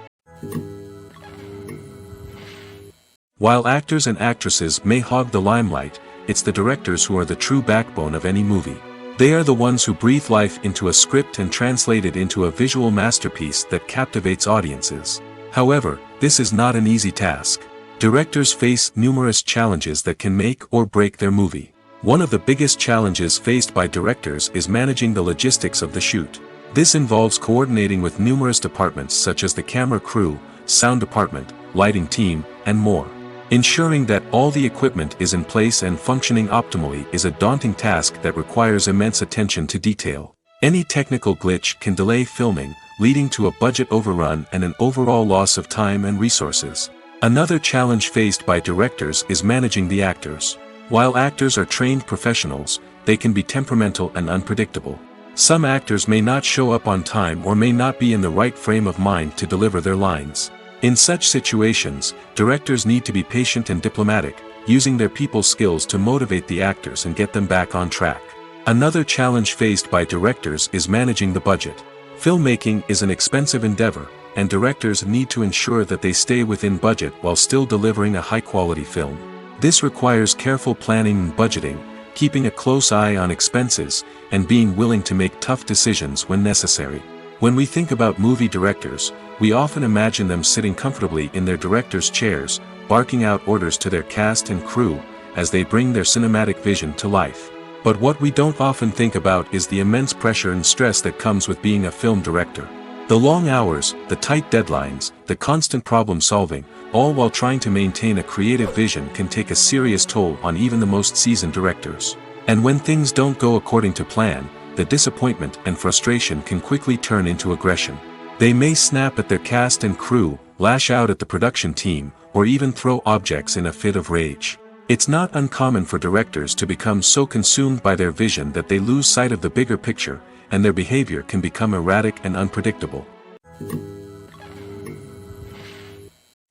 While actors and actresses may hog the limelight, it's the directors who are the true backbone of any movie. They are the ones who breathe life into a script and translate it into a visual masterpiece that captivates audiences. However, this is not an easy task. Directors face numerous challenges that can make or break their movie. One of the biggest challenges faced by directors is managing the logistics of the shoot. This involves coordinating with numerous departments such as the camera crew, sound department, lighting team, and more. Ensuring that all the equipment is in place and functioning optimally is a daunting task that requires immense attention to detail. Any technical glitch can delay filming, leading to a budget overrun and an overall loss of time and resources. Another challenge faced by directors is managing the actors. While actors are trained professionals, they can be temperamental and unpredictable. Some actors may not show up on time or may not be in the right frame of mind to deliver their lines. In such situations, directors need to be patient and diplomatic, using their people skills to motivate the actors and get them back on track. Another challenge faced by directors is managing the budget. Filmmaking is an expensive endeavor, and directors need to ensure that they stay within budget while still delivering a high-quality film. This requires careful planning and budgeting, keeping a close eye on expenses, and being willing to make tough decisions when necessary. When we think about movie directors, we often imagine them sitting comfortably in their director's chairs, barking out orders to their cast and crew, as they bring their cinematic vision to life. But what we don't often think about is the immense pressure and stress that comes with being a film director. The long hours, the tight deadlines, the constant problem solving, all while trying to maintain a creative vision can take a serious toll on even the most seasoned directors. And when things don't go according to plan, the disappointment and frustration can quickly turn into aggression. They may snap at their cast and crew, lash out at the production team, or even throw objects in a fit of rage. It's not uncommon for directors to become so consumed by their vision that they lose sight of the bigger picture, and their behavior can become erratic and unpredictable.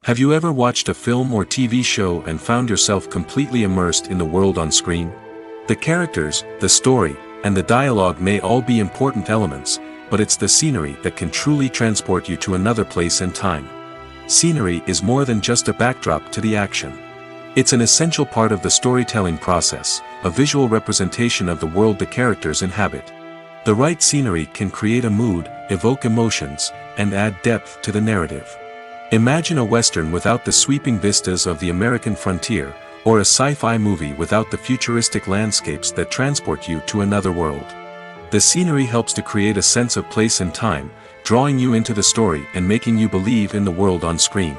Have you ever watched a film or TV show and found yourself completely immersed in the world on screen? The characters, the story, and the dialogue may all be important elements, but it's the scenery that can truly transport you to another place and time. Scenery is more than just a backdrop to the action. It's an essential part of the storytelling process, a visual representation of the world the characters inhabit. The right scenery can create a mood, evoke emotions, and add depth to the narrative. Imagine a Western without the sweeping vistas of the American frontier, or a sci-fi movie without the futuristic landscapes that transport you to another world. The scenery helps to create a sense of place and time, drawing you into the story and making you believe in the world on screen.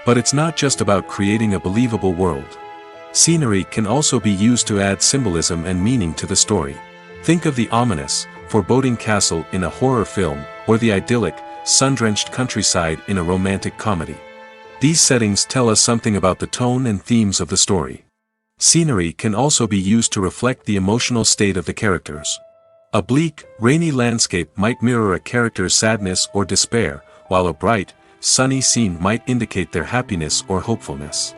But it's not just about creating a believable world. Scenery can also be used to add symbolism and meaning to the story. Think of the ominous, foreboding castle in a horror film, or the idyllic, sun-drenched countryside in a romantic comedy. These settings tell us something about the tone and themes of the story. Scenery can also be used to reflect the emotional state of the characters. A bleak, rainy landscape might mirror a character's sadness or despair, while a bright, sunny scene might indicate their happiness or hopefulness.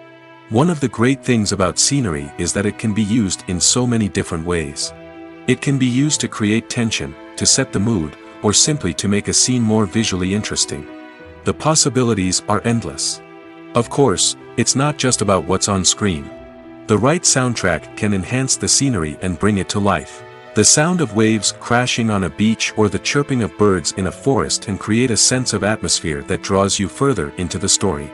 One of the great things about scenery is that it can be used in so many different ways. It can be used to create tension, to set the mood, or simply to make a scene more visually interesting. The possibilities are endless. Of course, it's not just about what's on screen. The right soundtrack can enhance the scenery and bring it to life. The sound of waves crashing on a beach or the chirping of birds in a forest can create a sense of atmosphere that draws you further into the story.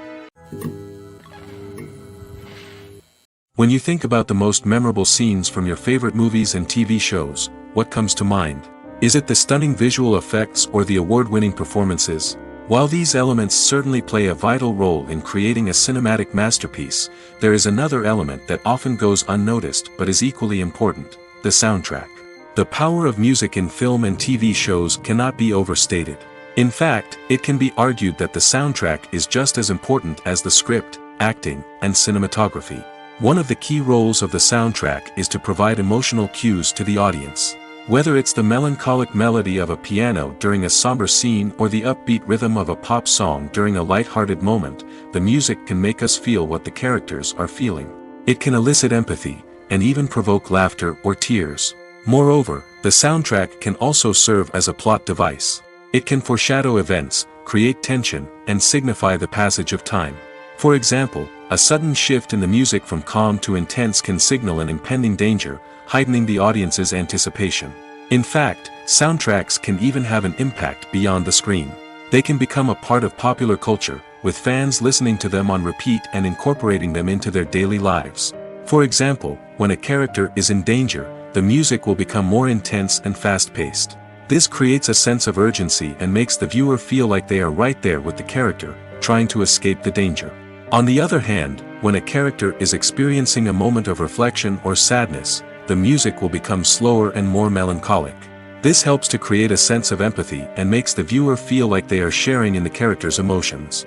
When you think about the most memorable scenes from your favorite movies and TV shows, what comes to mind? Is it the stunning visual effects or the award-winning performances? While these elements certainly play a vital role in creating a cinematic masterpiece, there is another element that often goes unnoticed but is equally important: the soundtrack. The power of music in film and TV shows cannot be overstated. In fact, it can be argued that the soundtrack is just as important as the script, acting, and cinematography. One of the key roles of the soundtrack is to provide emotional cues to the audience. Whether it's the melancholic melody of a piano during a somber scene or the upbeat rhythm of a pop song during a light-hearted moment, the music can make us feel what the characters are feeling. It can elicit empathy, and even provoke laughter or tears. Moreover, the soundtrack can also serve as a plot device. It can foreshadow events, create tension, and signify the passage of time. For example, a sudden shift in the music from calm to intense can signal an impending danger, heightening the audience's anticipation. In fact, soundtracks can even have an impact beyond the screen. They can become a part of popular culture, with fans listening to them on repeat and incorporating them into their daily lives. For example, when a character is in danger, the music will become more intense and fast-paced. This creates a sense of urgency and makes the viewer feel like they are right there with the character, trying to escape the danger. On the other hand, when a character is experiencing a moment of reflection or sadness, the music will become slower and more melancholic. This helps to create a sense of empathy and makes the viewer feel like they are sharing in the character's emotions.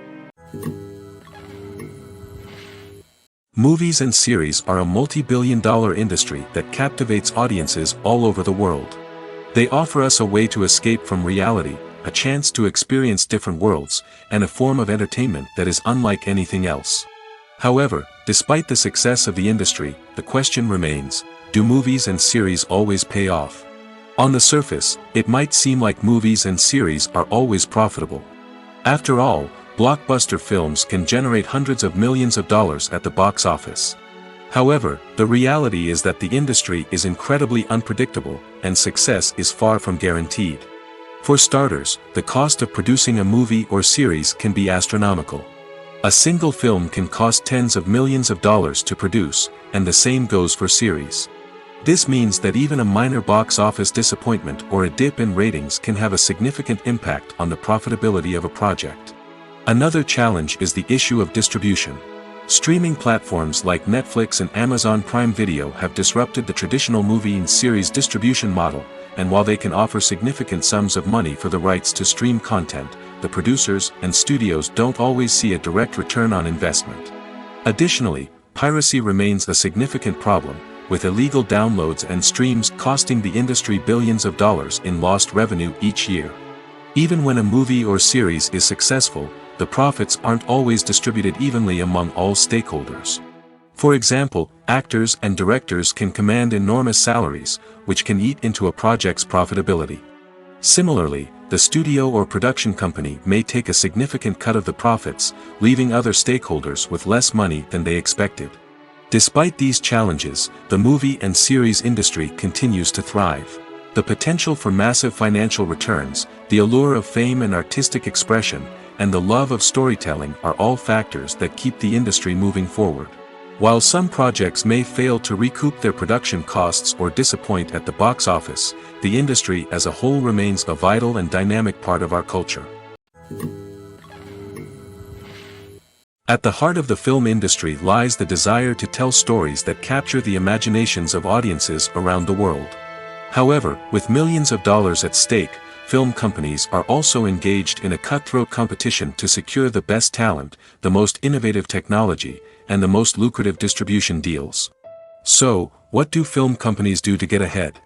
Movies and series are a multi-billion-dollar industry that captivates audiences all over the world. They offer us a way to escape from reality, a chance to experience different worlds, and a form of entertainment that is unlike anything else. However, despite the success of the industry, the question remains, do movies and series always pay off? On the surface, it might seem like movies and series are always profitable. After all, blockbuster films can generate hundreds of millions of dollars at the box office. However, the reality is that the industry is incredibly unpredictable, and success is far from guaranteed. For starters, the cost of producing a movie or series can be astronomical. A single film can cost tens of millions of dollars to produce, and the same goes for series. This means that even a minor box office disappointment or a dip in ratings can have a significant impact on the profitability of a project. Another challenge is the issue of distribution. Streaming platforms like Netflix and Amazon Prime Video have disrupted the traditional movie and series distribution model, and while they can offer significant sums of money for the rights to stream content, the producers and studios don't always see a direct return on investment. Additionally, piracy remains a significant problem, with illegal downloads and streams costing the industry billions of dollars in lost revenue each year. Even when a movie or series is successful, the profits aren't always distributed evenly among all stakeholders. For example, actors and directors can command enormous salaries, which can eat into a project's profitability. Similarly, the studio or production company may take a significant cut of the profits, leaving other stakeholders with less money than they expected. Despite these challenges, the movie and series industry continues to thrive. The potential for massive financial returns, the allure of fame and artistic expression, and the love of storytelling are all factors that keep the industry moving forward. While some projects may fail to recoup their production costs or disappoint at the box office, the industry as a whole remains a vital and dynamic part of our culture. At the heart of the film industry lies the desire to tell stories that capture the imaginations of audiences around the world. However, with millions of dollars at stake, film companies are also engaged in a cutthroat competition to secure the best talent, the most innovative technology, and the most lucrative distribution deals. So, what do film companies do to get ahead?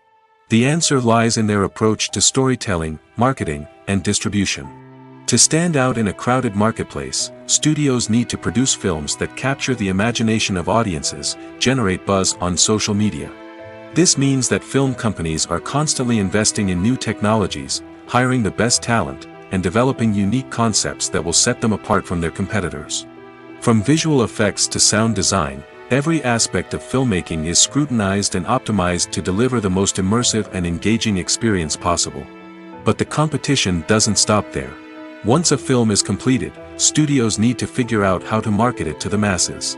The answer lies in their approach to storytelling, marketing, and distribution. To stand out in a crowded marketplace, studios need to produce films that capture the imagination of audiences, generate buzz on social media. This means that film companies are constantly investing in new technologies, hiring the best talent, and developing unique concepts that will set them apart from their competitors. From visual effects to sound design, every aspect of filmmaking is scrutinized and optimized to deliver the most immersive and engaging experience possible. But the competition doesn't stop there. Once a film is completed, studios need to figure out how to market it to the masses.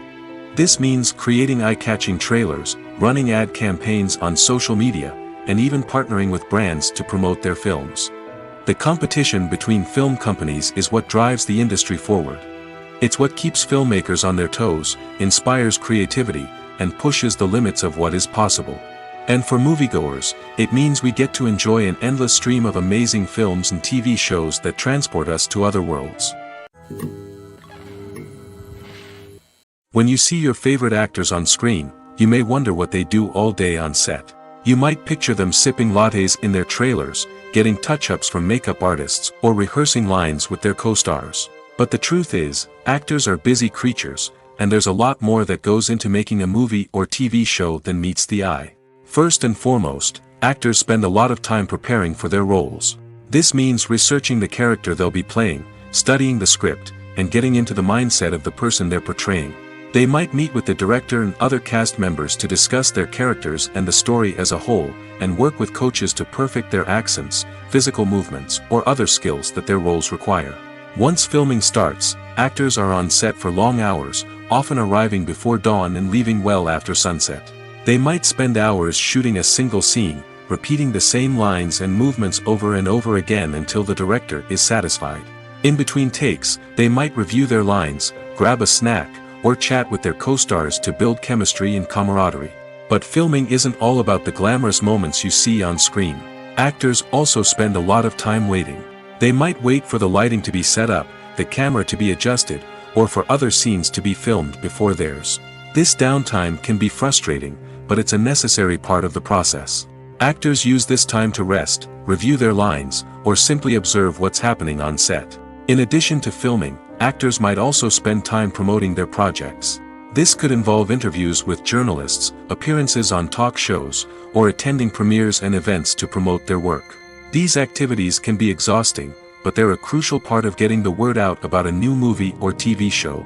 This means creating eye-catching trailers, running ad campaigns on social media, and even partnering with brands to promote their films. The competition between film companies is what drives the industry forward. It's what keeps filmmakers on their toes, inspires creativity, and pushes the limits of what is possible. And for moviegoers, it means we get to enjoy an endless stream of amazing films and TV shows that transport us to other worlds. When you see your favorite actors on screen, you may wonder what they do all day on set. You might picture them sipping lattes in their trailers, getting touch-ups from makeup artists, or rehearsing lines with their co-stars. But the truth is, actors are busy creatures, and there's a lot more that goes into making a movie or TV show than meets the eye. First and foremost, actors spend a lot of time preparing for their roles. This means researching the character they'll be playing, studying the script, and getting into the mindset of the person they're portraying. They might meet with the director and other cast members to discuss their characters and the story as a whole, and work with coaches to perfect their accents, physical movements, or other skills that their roles require. Once filming starts, actors are on set for long hours, often arriving before dawn and leaving well after sunset. They might spend hours shooting a single scene, repeating the same lines and movements over and over again until the director is satisfied. In between takes, they might review their lines, grab a snack, or chat with their co-stars to build chemistry and camaraderie. But filming isn't all about the glamorous moments you see on screen. Actors also spend a lot of time waiting. They might wait for the lighting to be set up, the camera to be adjusted, or for other scenes to be filmed before theirs. This downtime can be frustrating, but it's a necessary part of the process. Actors use this time to rest, review their lines, or simply observe what's happening on set. In addition to filming, actors might also spend time promoting their projects. This could involve interviews with journalists, appearances on talk shows, or attending premieres and events to promote their work. These activities can be exhausting, but they're a crucial part of getting the word out about a new movie or TV show.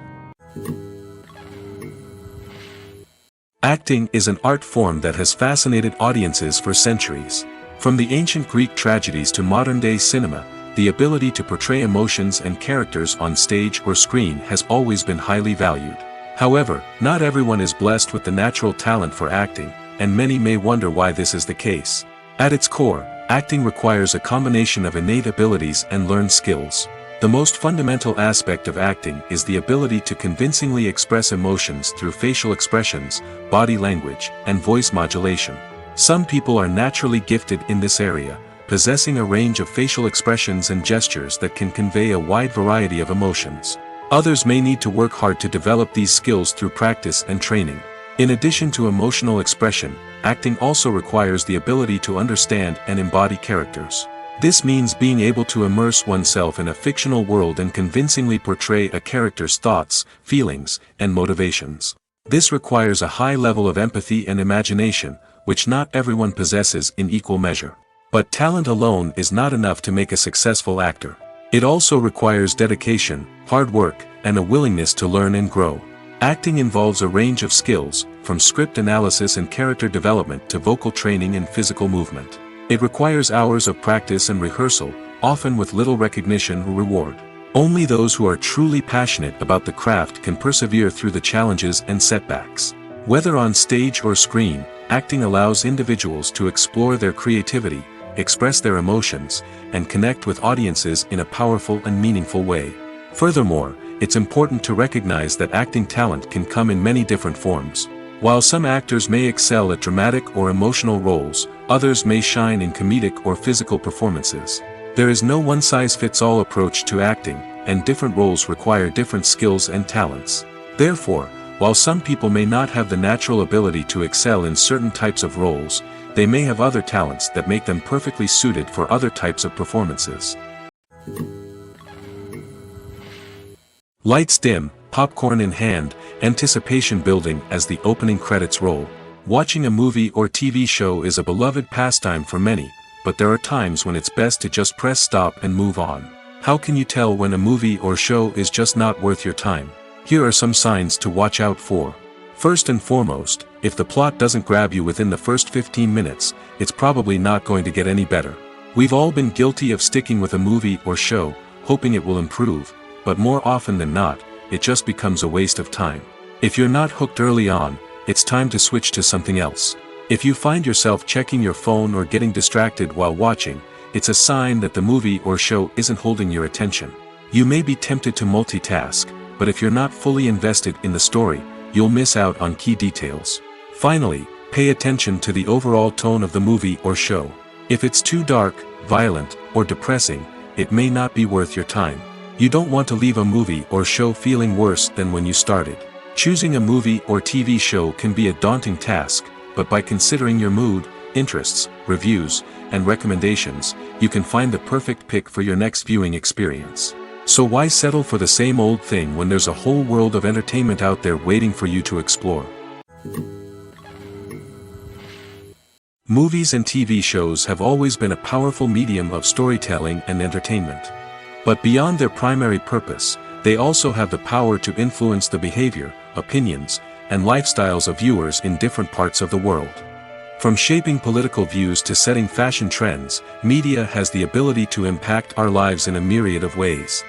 Acting is an art form that has fascinated audiences for centuries. From the ancient Greek tragedies to modern-day cinema, the ability to portray emotions and characters on stage or screen has always been highly valued. However, not everyone is blessed with the natural talent for acting, and many may wonder why this is the case. At its core, acting requires a combination of innate abilities and learned skills. The most fundamental aspect of acting is the ability to convincingly express emotions through facial expressions, body language, and voice modulation. Some people are naturally gifted in this area, possessing a range of facial expressions and gestures that can convey a wide variety of emotions. Others may need to work hard to develop these skills through practice and training. In addition to emotional expression, acting also requires the ability to understand and embody characters. This means being able to immerse oneself in a fictional world and convincingly portray a character's thoughts, feelings, and motivations. This requires a high level of empathy and imagination, which not everyone possesses in equal measure. But talent alone is not enough to make a successful actor. It also requires dedication, hard work, and a willingness to learn and grow. Acting involves a range of skills, from script analysis and character development to vocal training and physical movement. It requires hours of practice and rehearsal, often with little recognition or reward. Only those who are truly passionate about the craft can persevere through the challenges and setbacks. Whether on stage or screen, acting allows individuals to explore their creativity, express their emotions, and connect with audiences in a powerful and meaningful way. Furthermore, it's important to recognize that acting talent can come in many different forms. While some actors may excel at dramatic or emotional roles, others may shine in comedic or physical performances. There is no one-size-fits-all approach to acting, and different roles require different skills and talents. Therefore, while some people may not have the natural ability to excel in certain types of roles, they may have other talents that make them perfectly suited for other types of performances. Lights dim, popcorn in hand, anticipation building as the opening credits roll. Watching a movie or TV show is a beloved pastime for many, but there are times when it's best to just press stop and move on. How can you tell when a movie or show is just not worth your time? Here are some signs to watch out for. First and foremost, if the plot doesn't grab you within the first 15 minutes, it's probably not going to get any better. We've all been guilty of sticking with a movie or show, hoping it will improve, but more often than not, it just becomes a waste of time. If you're not hooked early on, it's time to switch to something else. If you find yourself checking your phone or getting distracted while watching, it's a sign that the movie or show isn't holding your attention. You may be tempted to multitask, but if you're not fully invested in the story, you'll miss out on key details. Finally, pay attention to the overall tone of the movie or show. If it's too dark, violent, or depressing, it may not be worth your time. You don't want to leave a movie or show feeling worse than when you started. Choosing a movie or TV show can be a daunting task, but by considering your mood, interests, reviews, and recommendations, you can find the perfect pick for your next viewing experience. So why settle for the same old thing when there's a whole world of entertainment out there waiting for you to explore? Movies and TV shows have always been a powerful medium of storytelling and entertainment. But beyond their primary purpose, they also have the power to influence the behavior, opinions, and lifestyles of viewers in different parts of the world. From shaping political views to setting fashion trends, media has the ability to impact our lives in a myriad of ways.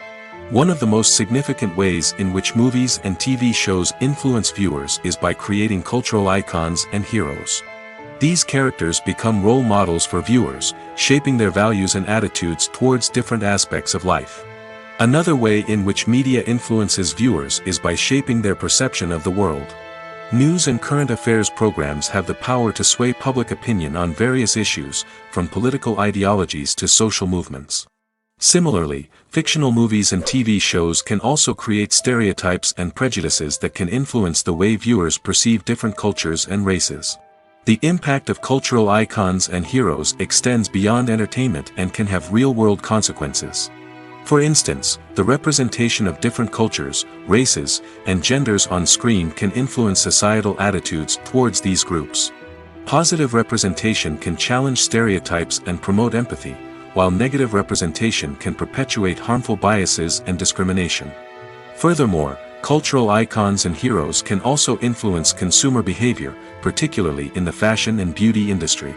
One of the most significant ways in which movies and TV shows influence viewers is by creating cultural icons and heroes. These characters become role models for viewers, shaping their values and attitudes towards different aspects of life. Another way in which media influences viewers is by shaping their perception of the world. News and current affairs programs have the power to sway public opinion on various issues, from political ideologies to social movements. Similarly, fictional movies and TV shows can also create stereotypes and prejudices that can influence the way viewers perceive different cultures and races. The impact of cultural icons and heroes extends beyond entertainment and can have real-world consequences. For instance, the representation of different cultures, races, and genders on screen can influence societal attitudes towards these groups. Positive representation can challenge stereotypes and promote empathy, while negative representation can perpetuate harmful biases and discrimination. Furthermore, cultural icons and heroes can also influence consumer behavior, particularly in the fashion and beauty industry.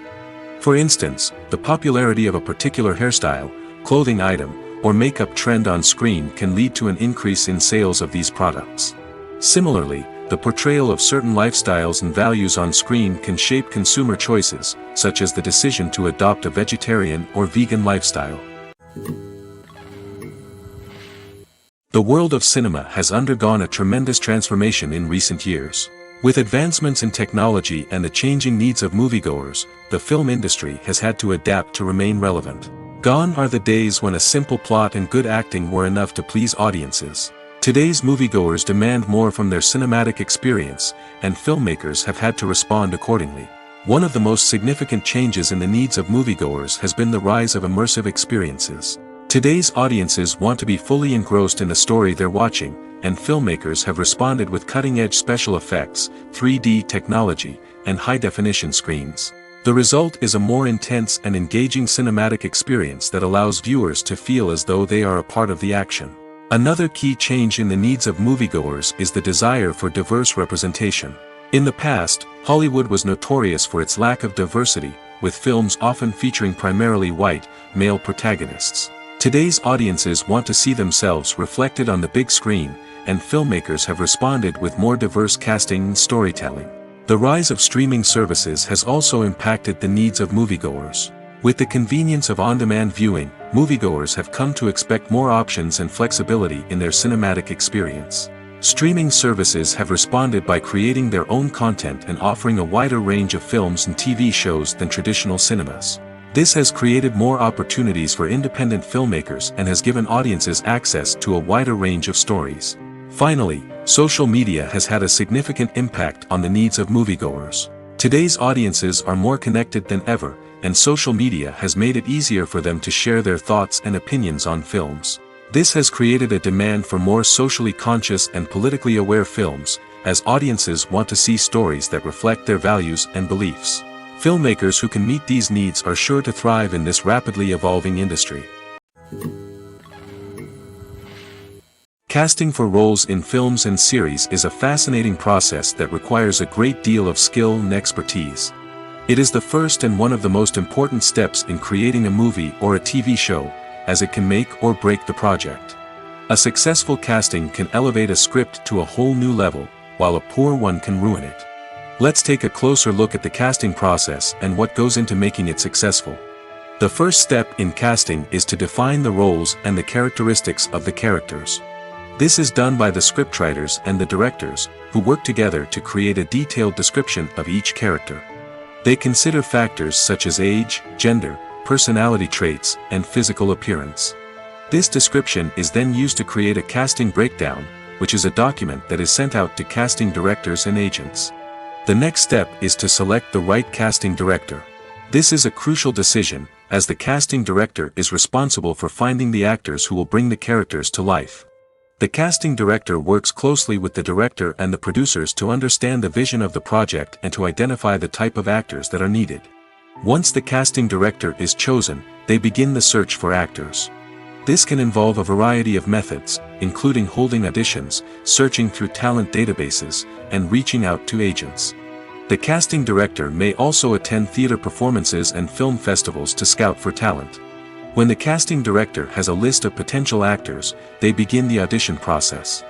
For instance, the popularity of a particular hairstyle, clothing item, or makeup trend on screen can lead to an increase in sales of these products. Similarly, the portrayal of certain lifestyles and values on screen can shape consumer choices, such as the decision to adopt a vegetarian or vegan lifestyle. The world of cinema has undergone a tremendous transformation in recent years. With advancements in technology and the changing needs of moviegoers, the film industry has had to adapt to remain relevant. Gone are the days when a simple plot and good acting were enough to please audiences. Today's moviegoers demand more from their cinematic experience, and filmmakers have had to respond accordingly. One of the most significant changes in the needs of moviegoers has been the rise of immersive experiences. Today's audiences want to be fully engrossed in the story they're watching, and filmmakers have responded with cutting-edge special effects, 3D technology, and high-definition screens. The result is a more intense and engaging cinematic experience that allows viewers to feel as though they are a part of the action. Another key change in the needs of moviegoers is the desire for diverse representation. In the past, Hollywood was notorious for its lack of diversity, with films often featuring primarily white, male protagonists. Today's audiences want to see themselves reflected on the big screen, and filmmakers have responded with more diverse casting and storytelling. The rise of streaming services has also impacted the needs of moviegoers. With the convenience of on-demand viewing, moviegoers have come to expect more options and flexibility in their cinematic experience. Streaming services have responded by creating their own content and offering a wider range of films and TV shows than traditional cinemas. This has created more opportunities for independent filmmakers and has given audiences access to a wider range of stories. Finally, social media has had a significant impact on the needs of moviegoers. Today's audiences are more connected than ever, and social media has made it easier for them to share their thoughts and opinions on films. This has created a demand for more socially conscious and politically aware films, as audiences want to see stories that reflect their values and beliefs. Filmmakers who can meet these needs are sure to thrive in this rapidly evolving industry. Casting for roles in films and series is a fascinating process that requires a great deal of skill and expertise. It is the first and one of the most important steps in creating a movie or a TV show, as it can make or break the project. A successful casting can elevate a script to a whole new level, while a poor one can ruin it. Let's take a closer look at the casting process and what goes into making it successful. The first step in casting is to define the roles and the characteristics of the characters. This is done by the scriptwriters and the directors, who work together to create a detailed description of each character. They consider factors such as age, gender, personality traits, and physical appearance. This description is then used to create a casting breakdown, which is a document that is sent out to casting directors and agents. The next step is to select the right casting director. This is a crucial decision, as the casting director is responsible for finding the actors who will bring the characters to life. The casting director works closely with the director and the producers to understand the vision of the project and to identify the type of actors that are needed. Once the casting director is chosen, they begin the search for actors. This can involve a variety of methods, including holding auditions, searching through talent databases, and reaching out to agents. The casting director may also attend theater performances and film festivals to scout for talent. When the casting director has a list of potential actors, they begin the audition process.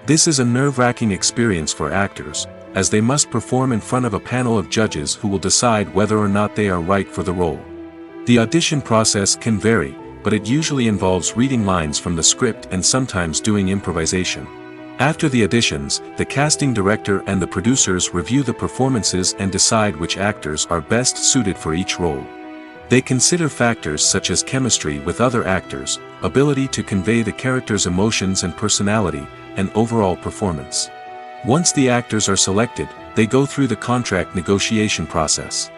This is a nerve-wracking experience for actors, as they must perform in front of a panel of judges who will decide whether or not they are right for the role. The audition process can vary, but it usually involves reading lines from the script and sometimes doing improvisation. After the auditions, the casting director and the producers review the performances and decide which actors are best suited for each role. They consider factors such as chemistry with other actors, ability to convey the character's emotions and personality, and overall performance. Once the actors are selected, they go through the contract negotiation process.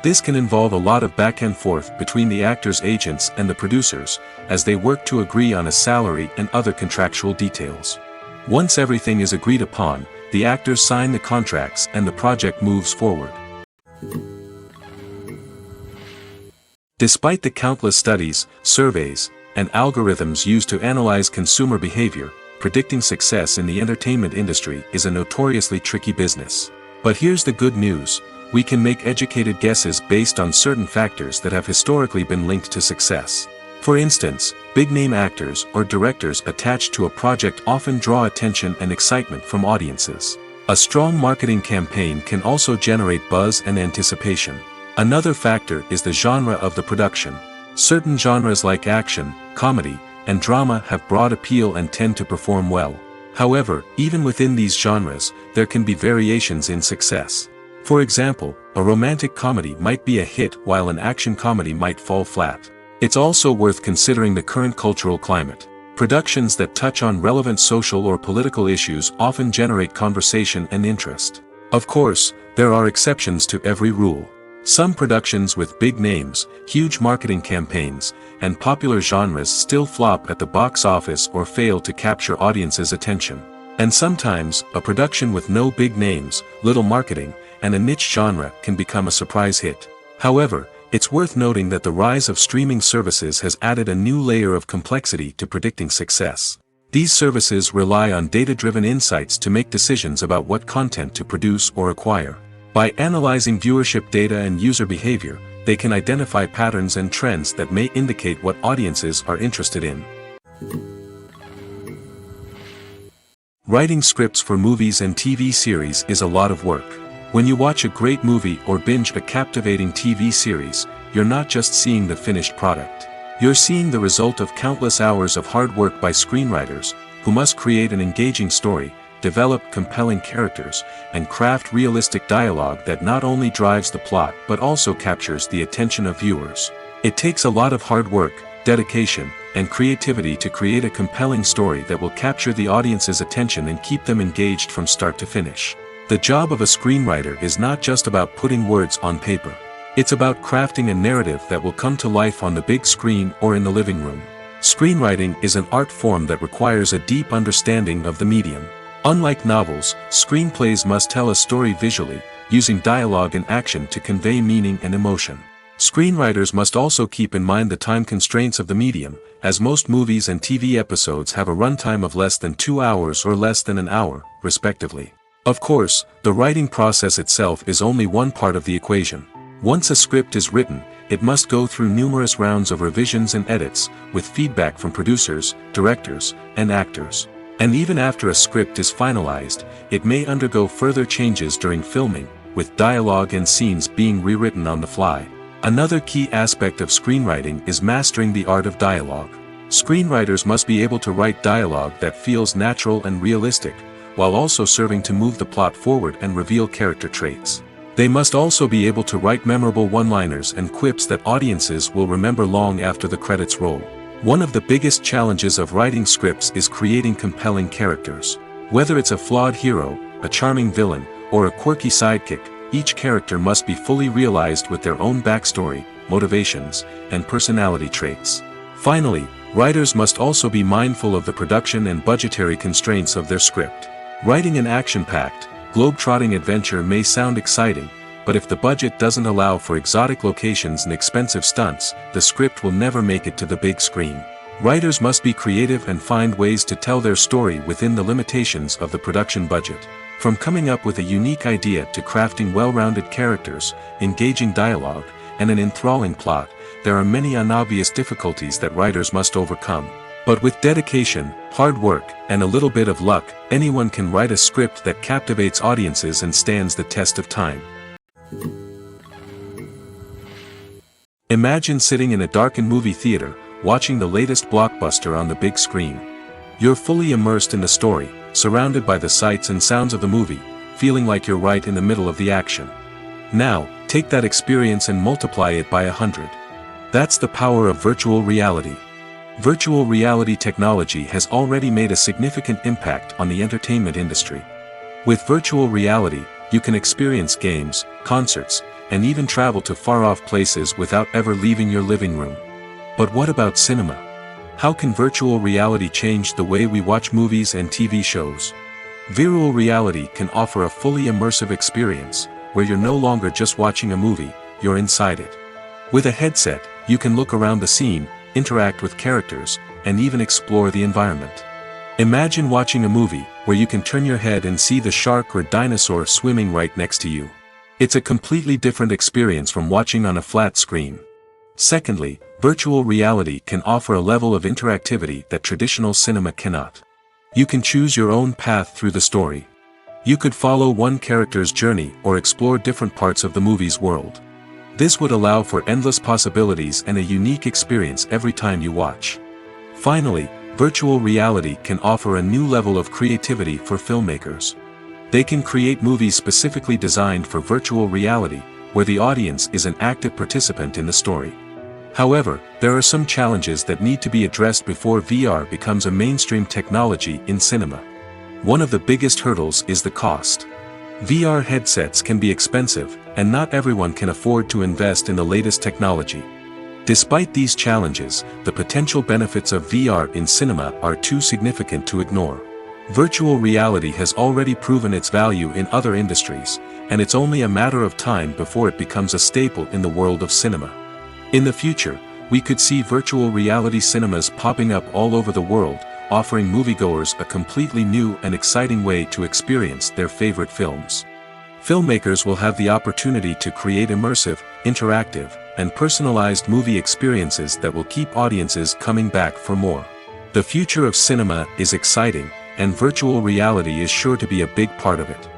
This can involve a lot of back and forth between the actors' agents and the producers, as they work to agree on a salary and other contractual details. Once everything is agreed upon, the actors sign the contracts and the project moves forward. Despite the countless studies, surveys, and algorithms used to analyze consumer behavior, predicting success in the entertainment industry is a notoriously tricky business. But here's the good news: we can make educated guesses based on certain factors that have historically been linked to success. For instance, big-name actors or directors attached to a project often draw attention and excitement from audiences. A strong marketing campaign can also generate buzz and anticipation. Another factor is the genre of the production. Certain genres like action, comedy, and drama have broad appeal and tend to perform well. However, even within these genres, there can be variations in success. For example, a romantic comedy might be a hit while an action comedy might fall flat. It's also worth considering the current cultural climate. Productions that touch on relevant social or political issues often generate conversation and interest. Of course, there are exceptions to every rule. Some productions with big names, huge marketing campaigns, and popular genres still flop at the box office or fail to capture audiences' attention. And sometimes, a production with no big names, little marketing, and a niche genre can become a surprise hit. However, it's worth noting that the rise of streaming services has added a new layer of complexity to predicting success. These services rely on data-driven insights to make decisions about what content to produce or acquire. By analyzing viewership data and user behavior, they can identify patterns and trends that may indicate what audiences are interested in. Writing scripts for movies and TV series is a lot of work. When you watch a great movie or binge a captivating TV series, you're not just seeing the finished product. You're seeing the result of countless hours of hard work by screenwriters, who must create an engaging story, develop compelling characters, and craft realistic dialogue that not only drives the plot but also captures the attention of viewers. It takes a lot of hard work, dedication, and creativity to create a compelling story that will capture the audience's attention and keep them engaged from start to finish. The job of a screenwriter is not just about putting words on paper. It's about crafting a narrative that will come to life on the big screen or in the living room. Screenwriting is an art form that requires a deep understanding of the medium. Unlike novels, screenplays must tell a story visually, using dialogue and action to convey meaning and emotion. Screenwriters must also keep in mind the time constraints of the medium, as most movies and TV episodes have a runtime of less than 2 hours or less than an hour, respectively. Of course, the writing process itself is only one part of the equation. Once a script is written, it must go through numerous rounds of revisions and edits, with feedback from producers, directors, and actors. And even after a script is finalized, it may undergo further changes during filming, with dialogue and scenes being rewritten on the fly. Another key aspect of screenwriting is mastering the art of dialogue. Screenwriters must be able to write dialogue that feels natural and realistic, while also serving to move the plot forward and reveal character traits. They must also be able to write memorable one-liners and quips that audiences will remember long after the credits roll. One of the biggest challenges of writing scripts is creating compelling characters. Whether it's a flawed hero, a charming villain, or a quirky sidekick, each character must be fully realized with their own backstory, motivations, and personality traits. Finally, writers must also be mindful of the production and budgetary constraints of their script. Writing an action-packed, globe-trotting adventure may sound exciting, but if the budget doesn't allow for exotic locations and expensive stunts, the script will never make it to the big screen. Writers must be creative and find ways to tell their story within the limitations of the production budget. From coming up with a unique idea to crafting well-rounded characters, engaging dialogue, and an enthralling plot, there are many unobvious difficulties that writers must overcome. But with dedication, hard work, and a little bit of luck, anyone can write a script that captivates audiences and stands the test of time. Imagine sitting in a darkened movie theater, watching the latest blockbuster on the big screen. You're fully immersed in the story, surrounded by the sights and sounds of the movie, feeling like you're right in the middle of the action. Now, take that experience and multiply it by 100. That's the power of virtual reality. Virtual reality technology has already made a significant impact on the entertainment industry. With virtual reality, you can experience games, concerts, and even travel to far-off places without ever leaving your living room. But what about cinema? How can virtual reality change the way we watch movies and TV shows? Virtual reality can offer a fully immersive experience, where you're no longer just watching a movie, you're inside it. With a headset, you can look around the scene, interact with characters, and even explore the environment. Imagine watching a movie where you can turn your head and see the shark or dinosaur swimming right next to you. It's a completely different experience from watching on a flat screen. Secondly, virtual reality can offer a level of interactivity that traditional cinema cannot. You can choose your own path through the story. You could follow one character's journey or explore different parts of the movie's world. This would allow for endless possibilities and a unique experience every time you watch. Finally, virtual reality can offer a new level of creativity for filmmakers. They can create movies specifically designed for virtual reality, where the audience is an active participant in the story. However, there are some challenges that need to be addressed before VR becomes a mainstream technology in cinema. One of the biggest hurdles is the cost. VR headsets can be expensive, and not everyone can afford to invest in the latest technology. Despite these challenges, the potential benefits of VR in cinema are too significant to ignore. Virtual reality has already proven its value in other industries, and it's only a matter of time before it becomes a staple in the world of cinema. In the future, we could see virtual reality cinemas popping up all over the world, offering moviegoers a completely new and exciting way to experience their favorite films. Filmmakers will have the opportunity to create immersive, interactive, and personalized movie experiences that will keep audiences coming back for more. The future of cinema is exciting, and virtual reality is sure to be a big part of it.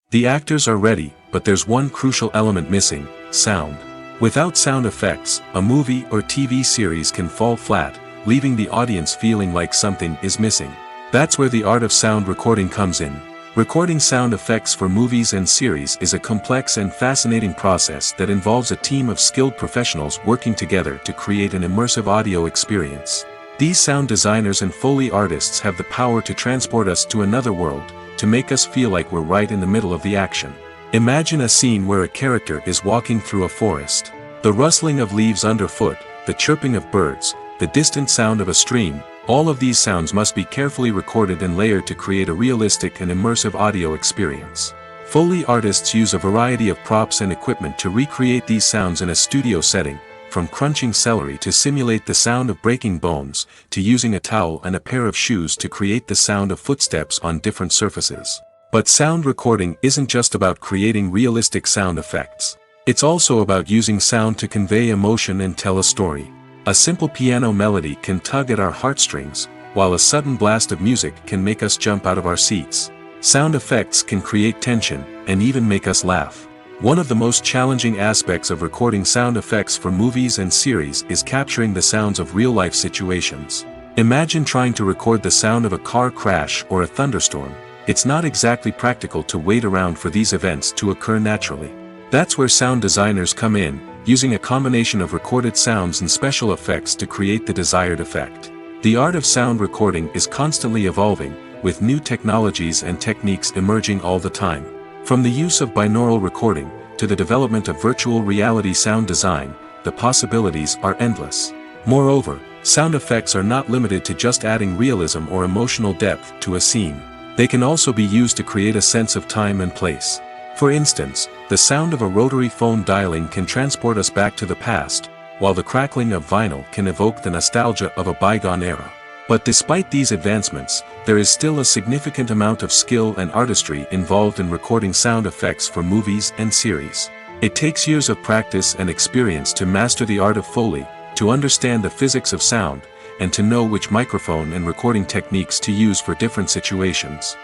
The actors are ready, but there's one crucial element missing: sound. Without sound effects, a movie or TV series can fall flat, leaving the audience feeling like something is missing. That's where the art of sound recording comes in. Recording sound effects for movies and series is a complex and fascinating process that involves a team of skilled professionals working together to create an immersive audio experience. These sound designers and Foley artists have the power to transport us to another world, to make us feel like we're right in the middle of the action. Imagine a scene where a character is walking through a forest. The rustling of leaves underfoot, the chirping of birds, the distant sound of a stream, all of these sounds must be carefully recorded and layered to create a realistic and immersive audio experience. Foley artists use a variety of props and equipment to recreate these sounds in a studio setting, from crunching celery to simulate the sound of breaking bones, to using a towel and a pair of shoes to create the sound of footsteps on different surfaces. But sound recording isn't just about creating realistic sound effects. It's also about using sound to convey emotion and tell a story. A simple piano melody can tug at our heartstrings, while a sudden blast of music can make us jump out of our seats. Sound effects can create tension, and even make us laugh. One of the most challenging aspects of recording sound effects for movies and series is capturing the sounds of real-life situations. Imagine trying to record the sound of a car crash or a thunderstorm. It's not exactly practical to wait around for these events to occur naturally. That's where sound designers come in, using a combination of recorded sounds and special effects to create the desired effect. The art of sound recording is constantly evolving, with new technologies and techniques emerging all the time. From the use of binaural recording, to the development of virtual reality sound design, the possibilities are endless. Moreover, sound effects are not limited to just adding realism or emotional depth to a scene. They can also be used to create a sense of time and place. For instance, the sound of a rotary phone dialing can transport us back to the past, while the crackling of vinyl can evoke the nostalgia of a bygone era. But despite these advancements, there is still a significant amount of skill and artistry involved in recording sound effects for movies and series. It takes years of practice and experience to master the art of Foley, to understand the physics of sound, and to know which microphone and recording techniques to use for different situations.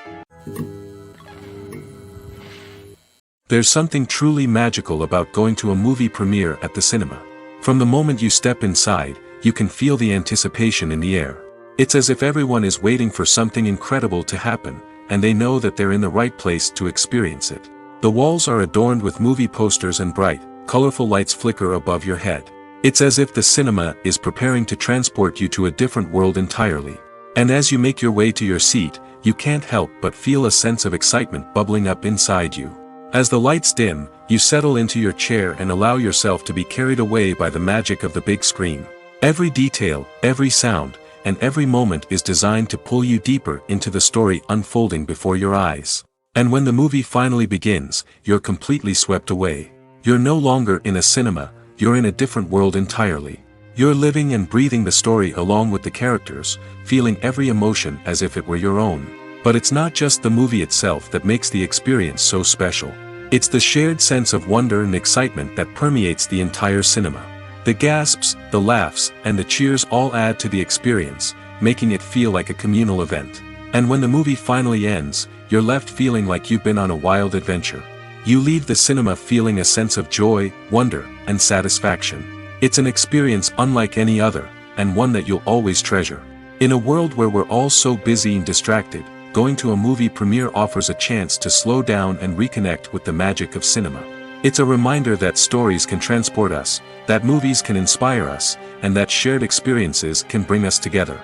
There's something truly magical about going to a movie premiere at the cinema. From the moment you step inside, you can feel the anticipation in the air. It's as if everyone is waiting for something incredible to happen, and they know that they're in the right place to experience it. The walls are adorned with movie posters and bright, colorful lights flicker above your head. It's as if the cinema is preparing to transport you to a different world entirely. And as you make your way to your seat, you can't help but feel a sense of excitement bubbling up inside you. As the lights dim, you settle into your chair and allow yourself to be carried away by the magic of the big screen. Every detail, every sound, and every moment is designed to pull you deeper into the story unfolding before your eyes. And when the movie finally begins, you're completely swept away. You're no longer in a cinema, you're in a different world entirely. You're living and breathing the story along with the characters, feeling every emotion as if it were your own. But it's not just the movie itself that makes the experience so special. It's the shared sense of wonder and excitement that permeates the entire cinema. The gasps, the laughs, and the cheers all add to the experience, making it feel like a communal event. And when the movie finally ends, you're left feeling like you've been on a wild adventure. You leave the cinema feeling a sense of joy, wonder, and satisfaction. It's an experience unlike any other, and one that you'll always treasure. In a world where we're all so busy and distracted, going to a movie premiere offers a chance to slow down and reconnect with the magic of cinema. It's a reminder that stories can transport us, that movies can inspire us, and that shared experiences can bring us together.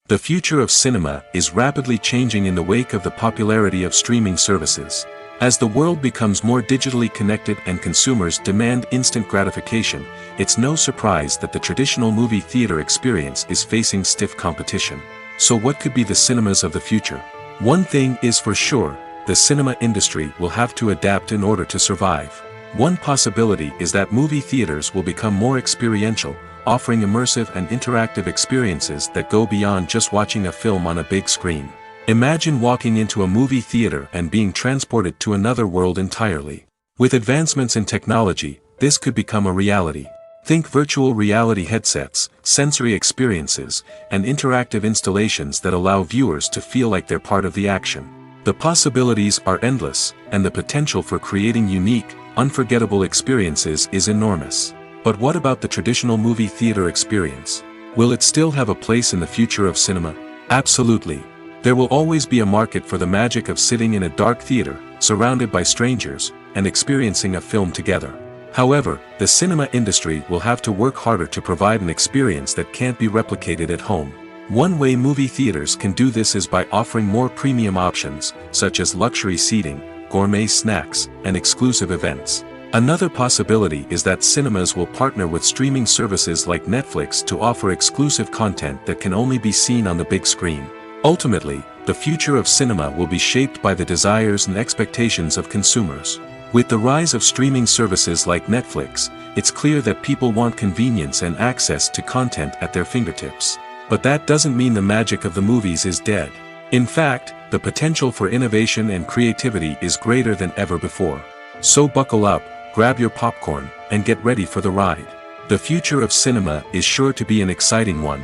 The future of cinema is rapidly changing in the wake of the popularity of streaming services. As the world becomes more digitally connected and consumers demand instant gratification, it's no surprise that the traditional movie theater experience is facing stiff competition. So what could be the cinemas of the future? One thing is for sure, the cinema industry will have to adapt in order to survive. One possibility is that movie theaters will become more experiential, offering immersive and interactive experiences that go beyond just watching a film on a big screen. Imagine walking into a movie theater and being transported to another world entirely. With advancements in technology, this could become a reality. Think virtual reality headsets, sensory experiences, and interactive installations that allow viewers to feel like they're part of the action. The possibilities are endless, and the potential for creating unique, unforgettable experiences is enormous. But what about the traditional movie theater experience? Will it still have a place in the future of cinema? Absolutely. There will always be a market for the magic of sitting in a dark theater, surrounded by strangers, and experiencing a film together. However, the cinema industry will have to work harder to provide an experience that can't be replicated at home. One way movie theaters can do this is by offering more premium options, such as luxury seating, gourmet snacks, and exclusive events. Another possibility is that cinemas will partner with streaming services like Netflix to offer exclusive content that can only be seen on the big screen. Ultimately, the future of cinema will be shaped by the desires and expectations of consumers. With the rise of streaming services like Netflix, it's clear that people want convenience and access to content at their fingertips. But that doesn't mean the magic of the movies is dead. In fact, the potential for innovation and creativity is greater than ever before. So buckle up, grab your popcorn, and get ready for the ride. The future of cinema is sure to be an exciting one.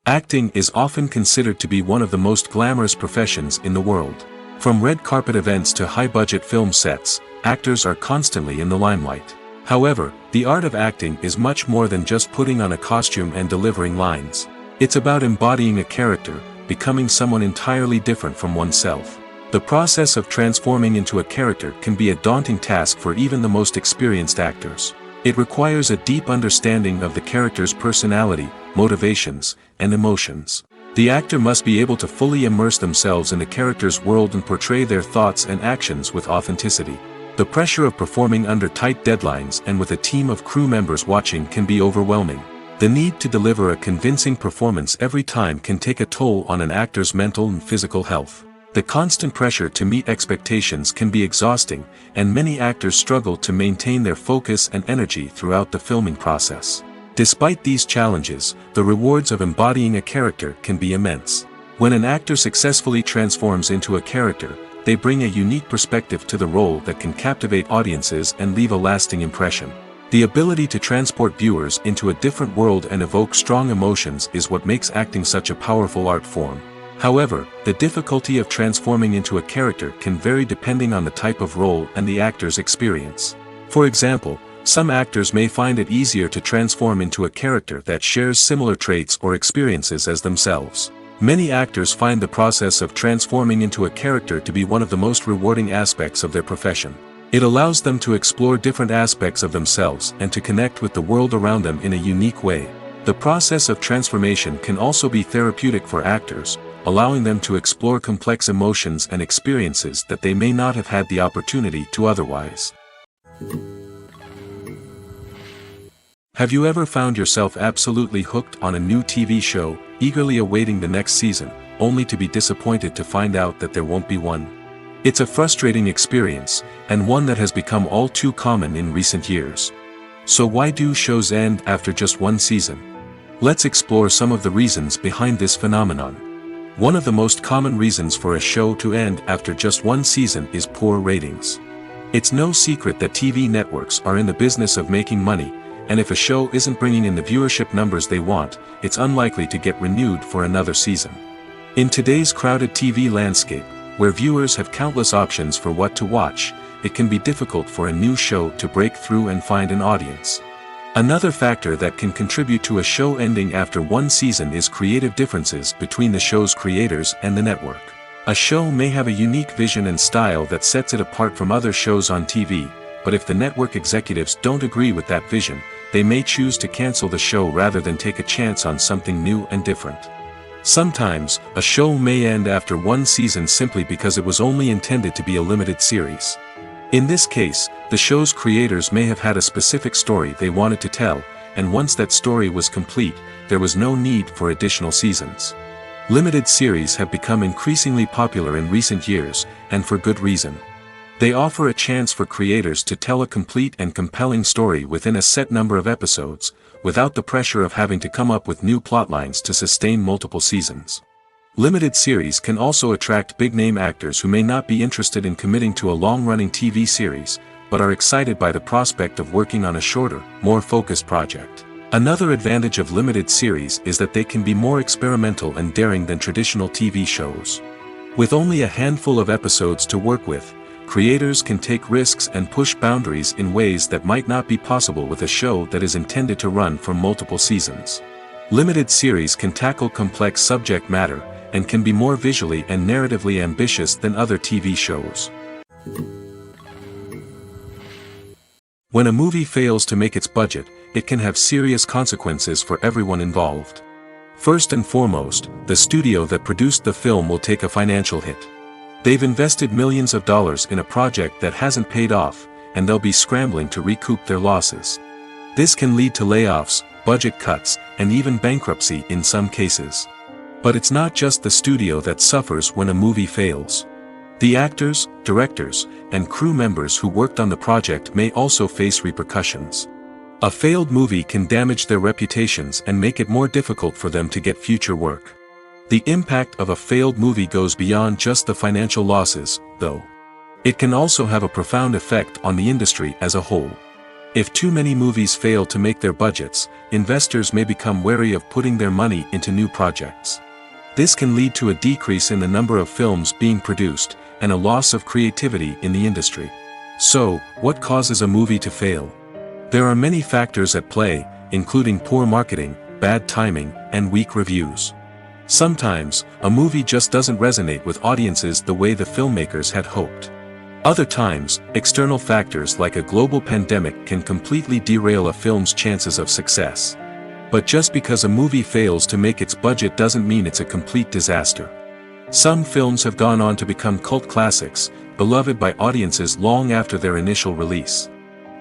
Acting is often considered to be one of the most glamorous professions in the world. From red carpet events to high-budget film sets, actors are constantly in the limelight. However, the art of acting is much more than just putting on a costume and delivering lines. It's about embodying a character, becoming someone entirely different from oneself. The process of transforming into a character can be a daunting task for even the most experienced actors. It requires a deep understanding of the character's personality, motivations, and emotions. The actor must be able to fully immerse themselves in the character's world and portray their thoughts and actions with authenticity. The pressure of performing under tight deadlines and with a team of crew members watching can be overwhelming. The need to deliver a convincing performance every time can take a toll on an actor's mental and physical health. The constant pressure to meet expectations can be exhausting, and many actors struggle to maintain their focus and energy throughout the filming process. Despite these challenges, the rewards of embodying a character can be immense. When an actor successfully transforms into a character, they bring a unique perspective to the role that can captivate audiences and leave a lasting impression. The ability to transport viewers into a different world and evoke strong emotions is what makes acting such a powerful art form. However, the difficulty of transforming into a character can vary depending on the type of role and the actor's experience. For example, some actors may find it easier to transform into a character that shares similar traits or experiences as themselves. Many actors find the process of transforming into a character to be one of the most rewarding aspects of their profession. It allows them to explore different aspects of themselves and to connect with the world around them in a unique way. The process of transformation can also be therapeutic for actors, allowing them to explore complex emotions and experiences that they may not have had the opportunity to otherwise. Have you ever found yourself absolutely hooked on a new TV show, eagerly awaiting the next season, only to be disappointed to find out that there won't be one? It's a frustrating experience, and one that has become all too common in recent years. So why do shows end after just one season? Let's explore some of the reasons behind this phenomenon. One of the most common reasons for a show to end after just one season is poor ratings. It's no secret that TV networks are in the business of making money, and if a show isn't bringing in the viewership numbers they want, it's unlikely to get renewed for another season. In today's crowded TV landscape, where viewers have countless options for what to watch, it can be difficult for a new show to break through and find an audience. Another factor that can contribute to a show ending after one season is creative differences between the show's creators and the network. A show may have a unique vision and style that sets it apart from other shows on TV, but if the network executives don't agree with that vision, they may choose to cancel the show rather than take a chance on something new and different. Sometimes, a show may end after one season simply because it was only intended to be a limited series. In this case, the show's creators may have had a specific story they wanted to tell, and once that story was complete, there was no need for additional seasons. Limited series have become increasingly popular in recent years, and for good reason. They offer a chance for creators to tell a complete and compelling story within a set number of episodes, without the pressure of having to come up with new plotlines to sustain multiple seasons. Limited series can also attract big-name actors who may not be interested in committing to a long-running TV series, but are excited by the prospect of working on a shorter, more focused project. Another advantage of limited series is that they can be more experimental and daring than traditional TV shows. With only a handful of episodes to work with, creators can take risks and push boundaries in ways that might not be possible with a show that is intended to run for multiple seasons. Limited series can tackle complex subject matter, and can be more visually and narratively ambitious than other TV shows. When a movie fails to make its budget, it can have serious consequences for everyone involved. First and foremost, the studio that produced the film will take a financial hit. They've invested millions of dollars in a project that hasn't paid off, and they'll be scrambling to recoup their losses. This can lead to layoffs, budget cuts, and even bankruptcy in some cases. But it's not just the studio that suffers when a movie fails. The actors, directors, and crew members who worked on the project may also face repercussions. A failed movie can damage their reputations and make it more difficult for them to get future work. The impact of a failed movie goes beyond just the financial losses, though. It can also have a profound effect on the industry as a whole. If too many movies fail to make their budgets, investors may become wary of putting their money into new projects. This can lead to a decrease in the number of films being produced, and a loss of creativity in the industry. So, what causes a movie to fail? There are many factors at play, including poor marketing, bad timing, and weak reviews. Sometimes, a movie just doesn't resonate with audiences the way the filmmakers had hoped. Other times, external factors like a global pandemic can completely derail a film's chances of success. But just because a movie fails to make its budget doesn't mean it's a complete disaster. Some films have gone on to become cult classics, beloved by audiences long after their initial release.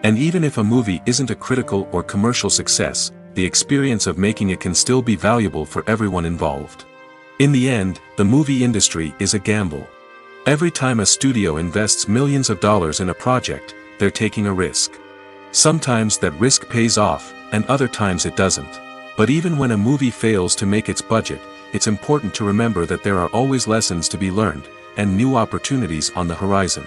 And even if a movie isn't a critical or commercial success, the experience of making it can still be valuable for everyone involved. In the end, the movie industry is a gamble. Every time a studio invests millions of dollars in a project, they're taking a risk. Sometimes that risk pays off, and other times it doesn't. But even when a movie fails to make its budget, it's important to remember that there are always lessons to be learned, and new opportunities on the horizon.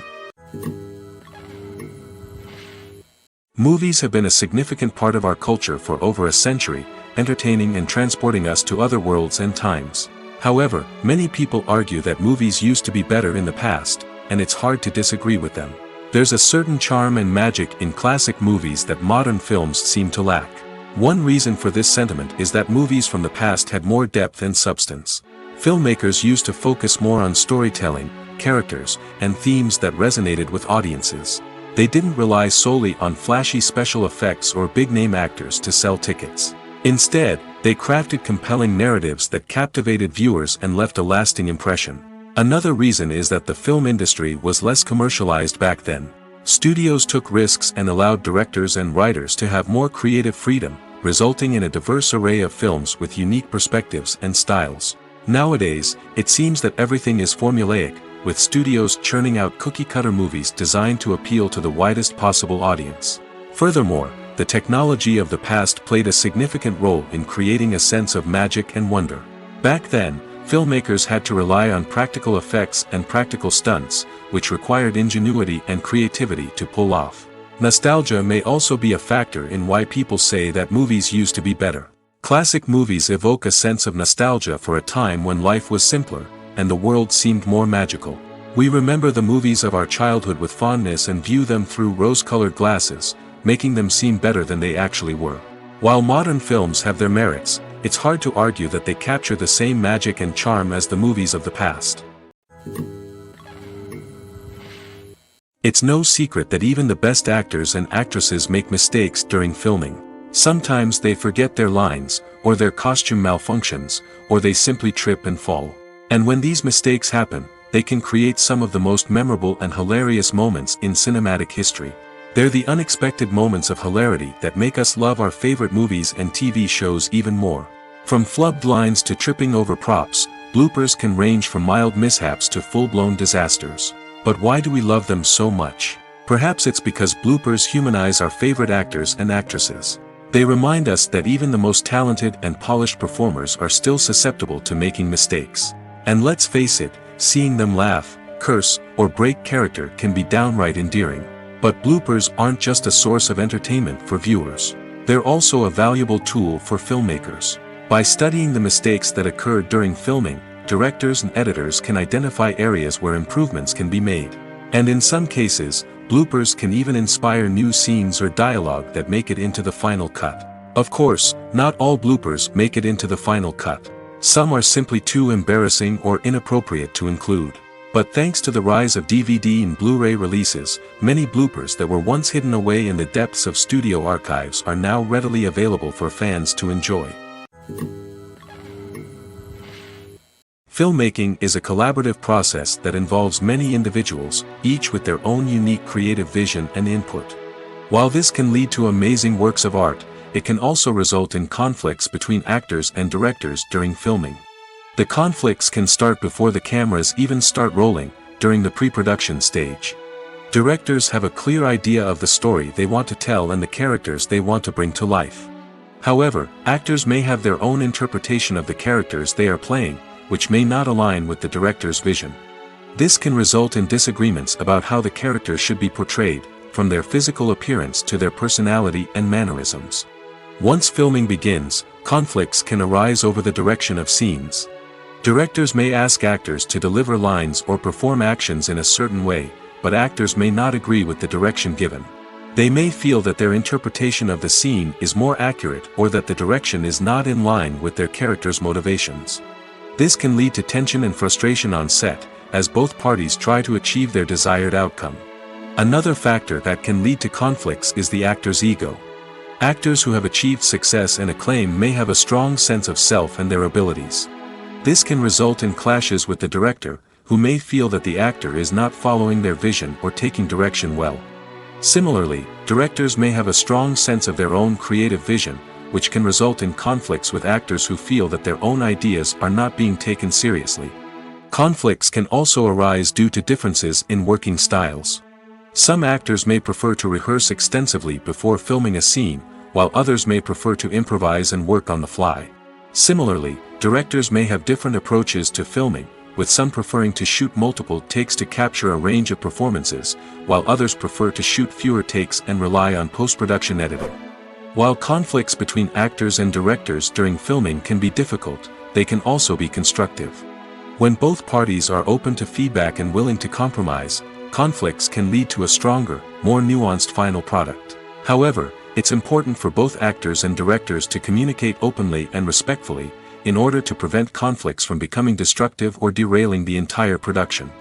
Movies have been a significant part of our culture for over a century, entertaining and transporting us to other worlds and times. However, many people argue that movies used to be better in the past, and it's hard to disagree with them. There's a certain charm and magic in classic movies that modern films seem to lack. One reason for this sentiment is that movies from the past had more depth and substance. Filmmakers used to focus more on storytelling, characters, and themes that resonated with audiences. They didn't rely solely on flashy special effects or big-name actors to sell tickets. Instead, they crafted compelling narratives that captivated viewers and left a lasting impression. Another reason is that the film industry was less commercialized back then. Studios took risks and allowed directors and writers to have more creative freedom, resulting in a diverse array of films with unique perspectives and styles. Nowadays, it seems that everything is formulaic, with studios churning out cookie-cutter movies designed to appeal to the widest possible audience. Furthermore, the technology of the past played a significant role in creating a sense of magic and wonder. Back then, filmmakers had to rely on practical effects and practical stunts, which required ingenuity and creativity to pull off. Nostalgia may also be a factor in why people say that movies used to be better. Classic movies evoke a sense of nostalgia for a time when life was simpler, and the world seemed more magical. We remember the movies of our childhood with fondness and view them through rose-colored glasses, making them seem better than they actually were. While modern films have their merits, it's hard to argue that they capture the same magic and charm as the movies of the past. It's no secret that even the best actors and actresses make mistakes during filming. Sometimes they forget their lines, or their costume malfunctions, or they simply trip and fall. And when these mistakes happen, they can create some of the most memorable and hilarious moments in cinematic history. They're the unexpected moments of hilarity that make us love our favorite movies and TV shows even more. From flubbed lines to tripping over props, bloopers can range from mild mishaps to full-blown disasters. But why do we love them so much? Perhaps it's because bloopers humanize our favorite actors and actresses. They remind us that even the most talented and polished performers are still susceptible to making mistakes. And let's face it, seeing them laugh, curse, or break character can be downright endearing. But bloopers aren't just a source of entertainment for viewers. They're also a valuable tool for filmmakers. By studying the mistakes that occurred during filming, directors and editors can identify areas where improvements can be made. And in some cases, bloopers can even inspire new scenes or dialogue that make it into the final cut. Of course, not all bloopers make it into the final cut. Some are simply too embarrassing or inappropriate to include. But thanks to the rise of DVD and Blu-ray releases, many bloopers that were once hidden away in the depths of studio archives are now readily available for fans to enjoy. Filmmaking is a collaborative process that involves many individuals, each with their own unique creative vision and input. While this can lead to amazing works of art, it can also result in conflicts between actors and directors during filming. The conflicts can start before the cameras even start rolling, during the pre-production stage. Directors have a clear idea of the story they want to tell and the characters they want to bring to life. However, actors may have their own interpretation of the characters they are playing, which may not align with the director's vision. This can result in disagreements about how the characters should be portrayed, from their physical appearance to their personality and mannerisms. Once filming begins, conflicts can arise over the direction of scenes. Directors may ask actors to deliver lines or perform actions in a certain way, but actors may not agree with the direction given. They may feel that their interpretation of the scene is more accurate or that the direction is not in line with their character's motivations. This can lead to tension and frustration on set, as both parties try to achieve their desired outcome. Another factor that can lead to conflicts is the actor's ego. Actors who have achieved success and acclaim may have a strong sense of self and their abilities. This can result in clashes with the director, who may feel that the actor is not following their vision or taking direction well. Similarly, directors may have a strong sense of their own creative vision, which can result in conflicts with actors who feel that their own ideas are not being taken seriously. Conflicts can also arise due to differences in working styles. Some actors may prefer to rehearse extensively before filming a scene, while others may prefer to improvise and work on the fly. Similarly, directors may have different approaches to filming, with some preferring to shoot multiple takes to capture a range of performances, while others prefer to shoot fewer takes and rely on post-production editing. While conflicts between actors and directors during filming can be difficult, they can also be constructive. When both parties are open to feedback and willing to compromise, conflicts can lead to a stronger, more nuanced final product. However, it's important for both actors and directors to communicate openly and respectfully, in order to prevent conflicts from becoming destructive or derailing the entire production.